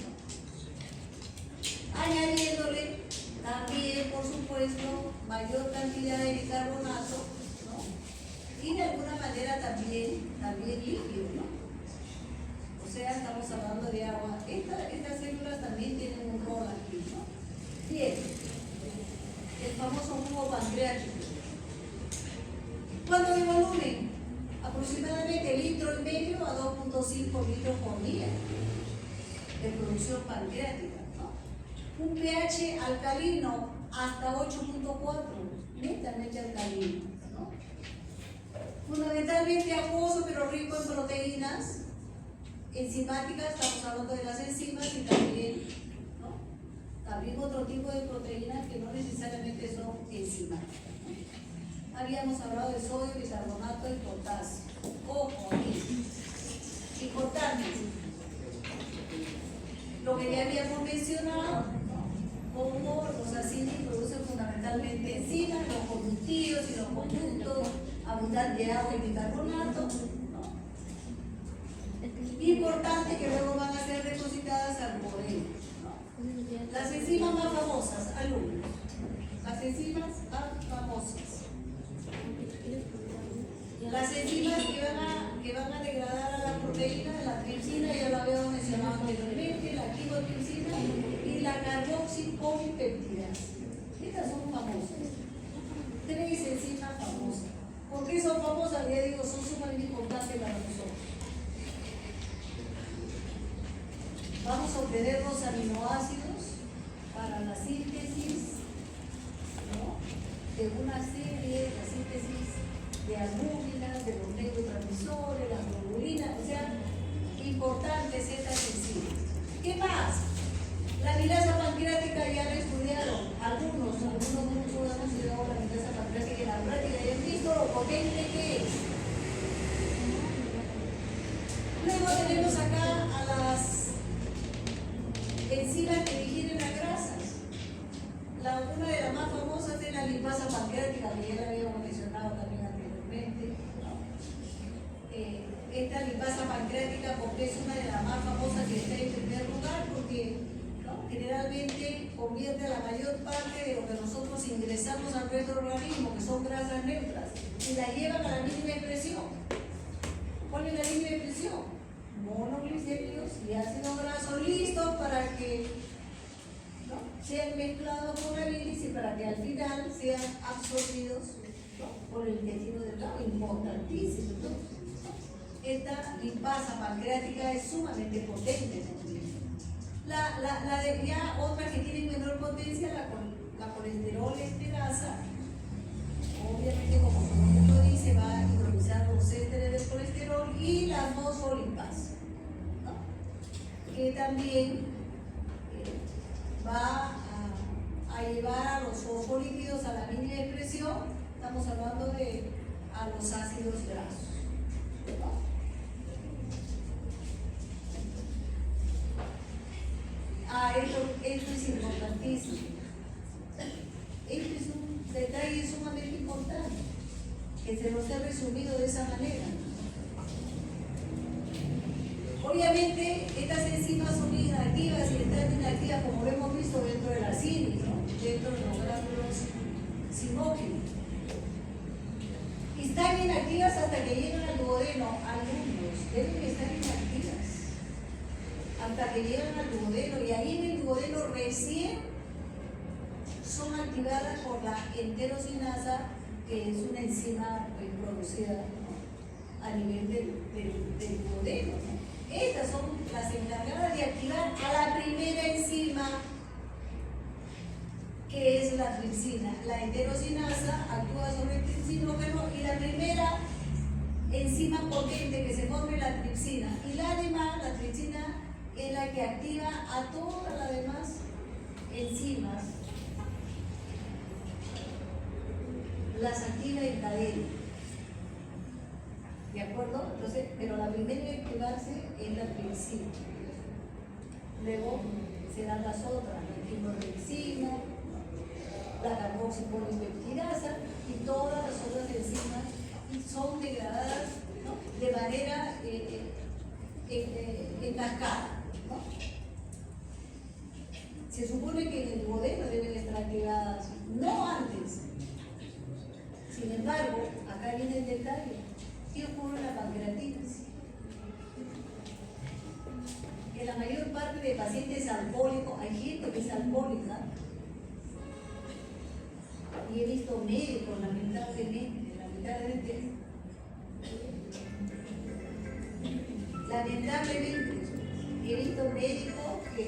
añadiéndole también, por supuesto, mayor cantidad de bicarbonato, ¿no? Y de alguna manera también líquido, ¿no? O sea, estamos hablando de agua. Estas células también tienen un rol aquí, ¿no? Bien, el famoso jugo pancreático. ¿Cuánto de volumen? Aproximadamente 1,5 litros a 2,5 litros por día de producción pancreática, ¿no? Un pH alcalino hasta 8,4, netamente alcalino, ¿no? Fundamentalmente acuoso pero rico en proteínas enzimáticas, estamos hablando de las enzimas y también, ¿no? También otro tipo de proteínas que no necesariamente son enzimáticas, ¿no? Habíamos hablado de sodio, bicarbonato y potasio. Ojo, aquí. Importante. Lo que ya habíamos mencionado, como los acinis producen fundamentalmente enzimas, los conductivos y los conductos, abundante agua y bicarbonato, ¿no? Importante que luego van a ser depositadas al modelo, ¿no? Las enzimas más famosas, alumnos. Las enzimas más famosas. Las enzimas que van a degradar a la proteína, la tripsina, ya lo habíamos mencionado anteriormente, la quimotripsina y la carboxipolipeptidasa. Estas son famosas. 3 enzimas linasa famosa. ¿Por qué son famosas? Ya digo, son sumamente importantes para nosotros. Vamos a obtener los aminoácidos para la síntesis, ¿no?, de una serie, la síntesis de albúminas, de los neurotransmisores, las globulinas, o sea, importantes estas enzimas. ¿Qué más? La linasa pancreática ya la estudiaron, algunos grupos hemos estudiado la linasa pancreática en la práctica y han visto lo potente que es. Luego tenemos acá a las enzimas que digieren las grasas. Una de las más famosas es la lipasa pancreática, que ya la habíamos mencionado también anteriormente. Esta lipasa pancreática, porque es una de las más famosas que está en primer lugar, porque generalmente convierte a la mayor parte de lo que nosotros ingresamos a nuestro organismo, que son grasas neutras, y la llevan a la mínima expresión. ¿Cuál es la mínima expresión? Monoglicéridos y ácidos grasos listos para que sean mezclados con la bilis y para que al final sean absorbidos por el intestino delgado. Importantísimo. Esta lipasa pancreática es sumamente potente. Ya otras que tienen menor potencia, la colesterol esterasa, obviamente como su nombre lo dice, va a improvisar los ésteres del colesterol, y la fosfolipasa, ¿no?, que también va a llevar a los fosfolípidos a la mínima expresión. Estamos hablando de a los ácidos grasos, ¿no? Esto es importantísimo. Esto es un detalle sumamente importante, que se nos ha resumido de esa manera. Obviamente, estas enzimas son inactivas y están inactivas, como lo hemos visto, dentro de la cilis, ¿no?, dentro de los gránulos sinógenos. Y están inactivas hasta que llegan al duodeno. Algunos deben estar inactivas hasta que llegan al duodeno, y ahí en el duodeno recién son activadas por la enterocinasa, que es una enzima producida, ¿no?, a nivel del duodeno, ¿no? Estas son las encargadas de activar a la primera enzima, que es la tripsina. La enterocinasa actúa sobre el tripsinógeno, y la primera enzima potente que se forma es la tripsina. Y la demás, la tripsina, es la que activa a todas las demás enzimas, las activa en cadena. ¿De acuerdo? Entonces, pero la primera en activarse es la tripsina. Luego se dan las otras, la quimorexina, la carboxipolipeptidasa, y todas las otras enzimas son degradadas, ¿no?, de manera en cascada, ¿no? Se supone que en el duodeno deben estar activadas, no antes. Sin embargo, acá viene el detalle. ¿Qué ocurre en la pancreatitis? Que la mayor parte de pacientes alcohólicos, hay gente que es alcohólica, y he visto médicos, lamentablemente, he visto médicos que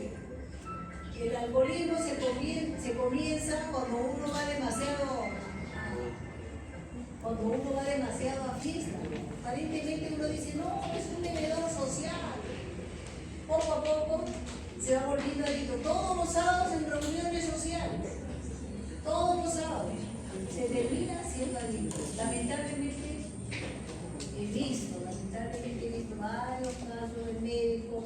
el alcoholismo se comienza cuando uno va demasiado a fiesta. Aparentemente uno dice, no, es un bebedor social. Poco a poco se va volviendo adicto. Todos los sábados en reuniones sociales, todos los sábados, se termina siendo adicto. Lamentablemente he visto varios casos de médicos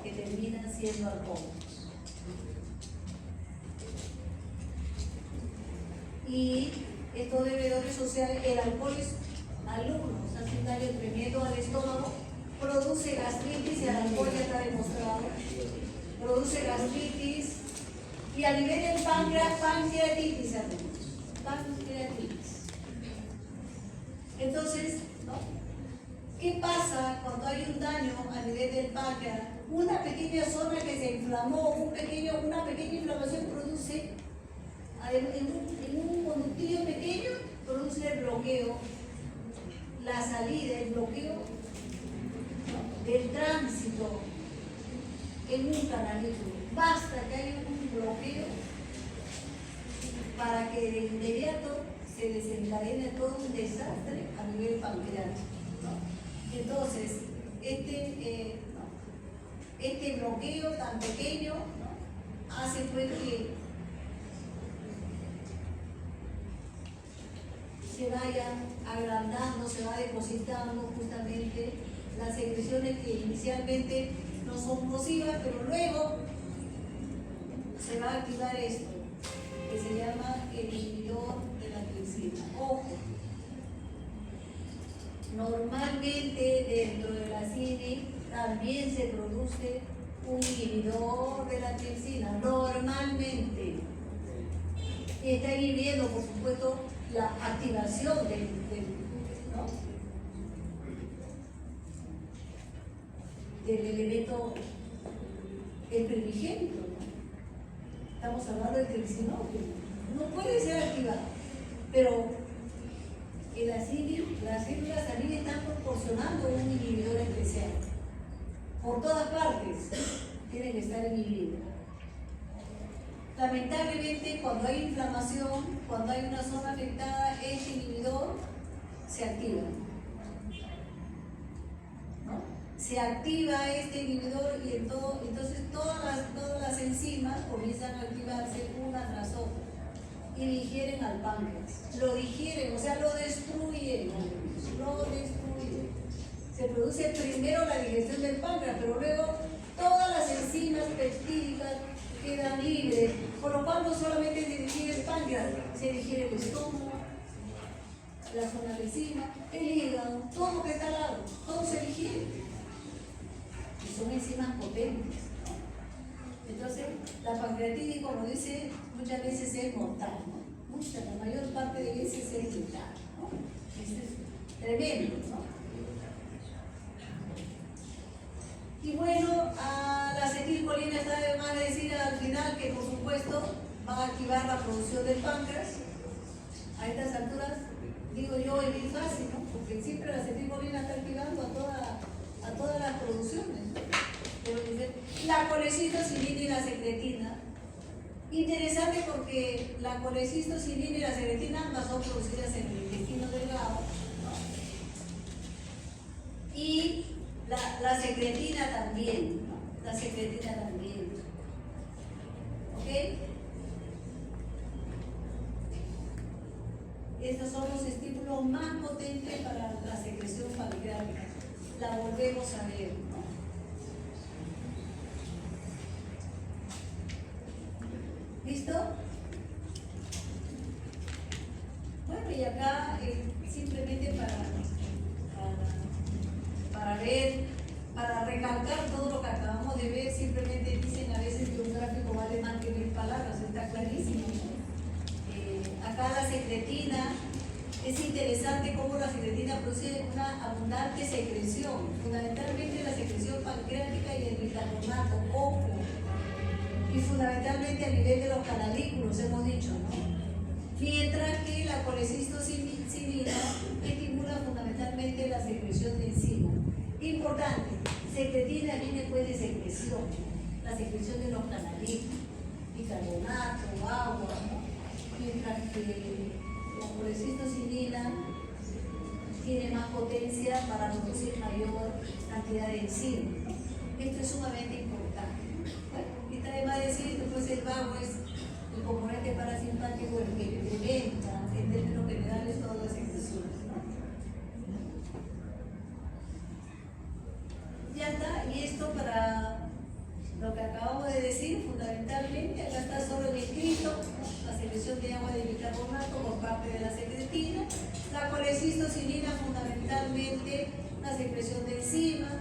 que terminan siendo alcohólicos. Y estos bebedores sociales, el alcohol es maligno, hace un daño tremendo al estómago, produce gastritis, y el alcohol ya está demostrado, produce gastritis, y a nivel del páncreas, pancreatitis, pancreatitis. Entonces, ¿no?, ¿qué pasa cuando hay un daño a nivel del páncreas? Una pequeña zona que se inflamó, una pequeña inflamación produce, en un conductillo pequeño, produce el bloqueo, la salida, el bloqueo del tránsito en un canalito. Basta que haya un bloqueo para que de inmediato se desencadene todo un desastre a nivel pancreático, ¿no? Entonces, este bloqueo tan pequeño, ¿no?, hace pues que se vaya agrandando, se va depositando justamente las secreciones que inicialmente no son nocivas, pero luego se va a activar esto, que se llama el inhibidor de la tripsina. Ojo, normalmente dentro de la CINI también se produce un inhibidor de la tripsina, normalmente. Y está inhibiendo, por supuesto, la activación ¿no?, del elemento, el primigénito, ¿no? Estamos hablando del tripsinógeno. No puede ser activado, pero en las células también están proporcionando un inhibidor especial. Por todas partes tienen que estar inhibidos. Lamentablemente, cuando hay inflamación, cuando hay una zona afectada, este inhibidor se activa, ¿no? Se activa este inhibidor y entonces todas las enzimas comienzan a activarse una tras otra y digieren al páncreas. Lo digieren, o sea, lo destruyen. Se produce primero la digestión del páncreas, pero luego todas las enzimas peptídicas quedan libres, por lo cual no solamente se digiere el páncreas, se digiere el estómago, la zona de encima, el hígado, todo lo que está al lado, todo se digiere. Y son enzimas potentes, ¿no? Entonces, la pancreatitis, como dice, muchas veces es mortal, ¿no? La mayor parte de veces es letal, ¿no? Es tremendo, ¿no? Y bueno, la acetilcolina está de más decir al final que por supuesto va a activar la producción del páncreas. A estas alturas, digo yo, es bien fácil, ¿no? Porque siempre la acetilcolina está activando a todas las producciones, ¿no? Pero dice, la colecistocinina y la secretina. Interesante porque la colecistocinina y la secretina ambas son producidas en el intestino delgado, ¿no? Y la secretina también, ¿no? La secretina también. ¿Ok? Estos son los estímulos más potentes para la secreción pancreática. La volvemos a ver, ¿no? ¿Listo? Bueno, y acá simplemente para ver, para recalcar todo lo que acabamos de ver, simplemente dicen a veces que un gráfico vale más que 1000 palabras, está clarísimo, ¿no? Acá la secretina, es interesante cómo la secretina produce una abundante secreción, fundamentalmente la secreción pancreática y el bicarbonato, ojo, y fundamentalmente a nivel de los canalículos, hemos dicho, ¿no? Mientras que la colecistocinina estimula fundamentalmente la secreción de enzimas. Importante, secretina viene después de secreción, la secreción de los canalículos, bicarbonato, agua, ¿no? Mientras que la colecistocinina tiene más potencia para producir mayor cantidad de enzimas. Esto es sumamente importante. Bueno, y está de más decir que pues el vago es el componente parasimpático el que incrementa en términos generales todas las secreciones, ¿no? Ya está, y esto para lo que acabamos de decir, fundamentalmente, acá está solo descrito la secreción de agua de bicarbonato por parte de la secretina, la colecistocinina fundamentalmente la secreción de enzimas.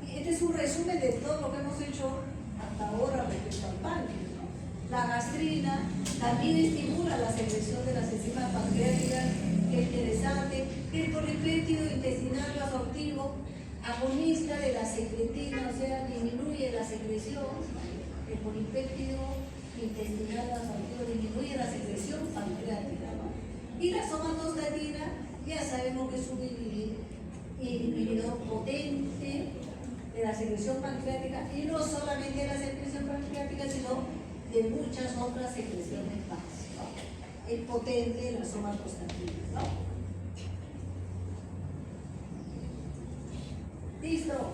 Y este es un resumen de todo lo que hemos hecho hasta ahora respecto al páncreas, ¿no? La gastrina también estimula la secreción de las enzimas pancreáticas, que es interesante. El polipéptido intestinal vasoactivo, agonista de la secretina, o sea, disminuye la secreción. El polipéptido intestinal vasoactivo disminuye la secreción pancreática, ¿no? Y la somatostatina ya sabemos que es un inhibidor potente de la secreción pancreática, y no solamente de la secreción pancreática, sino de muchas otras secreciones más, ¿no? Es potente la somatostatina, ¿no? Listo.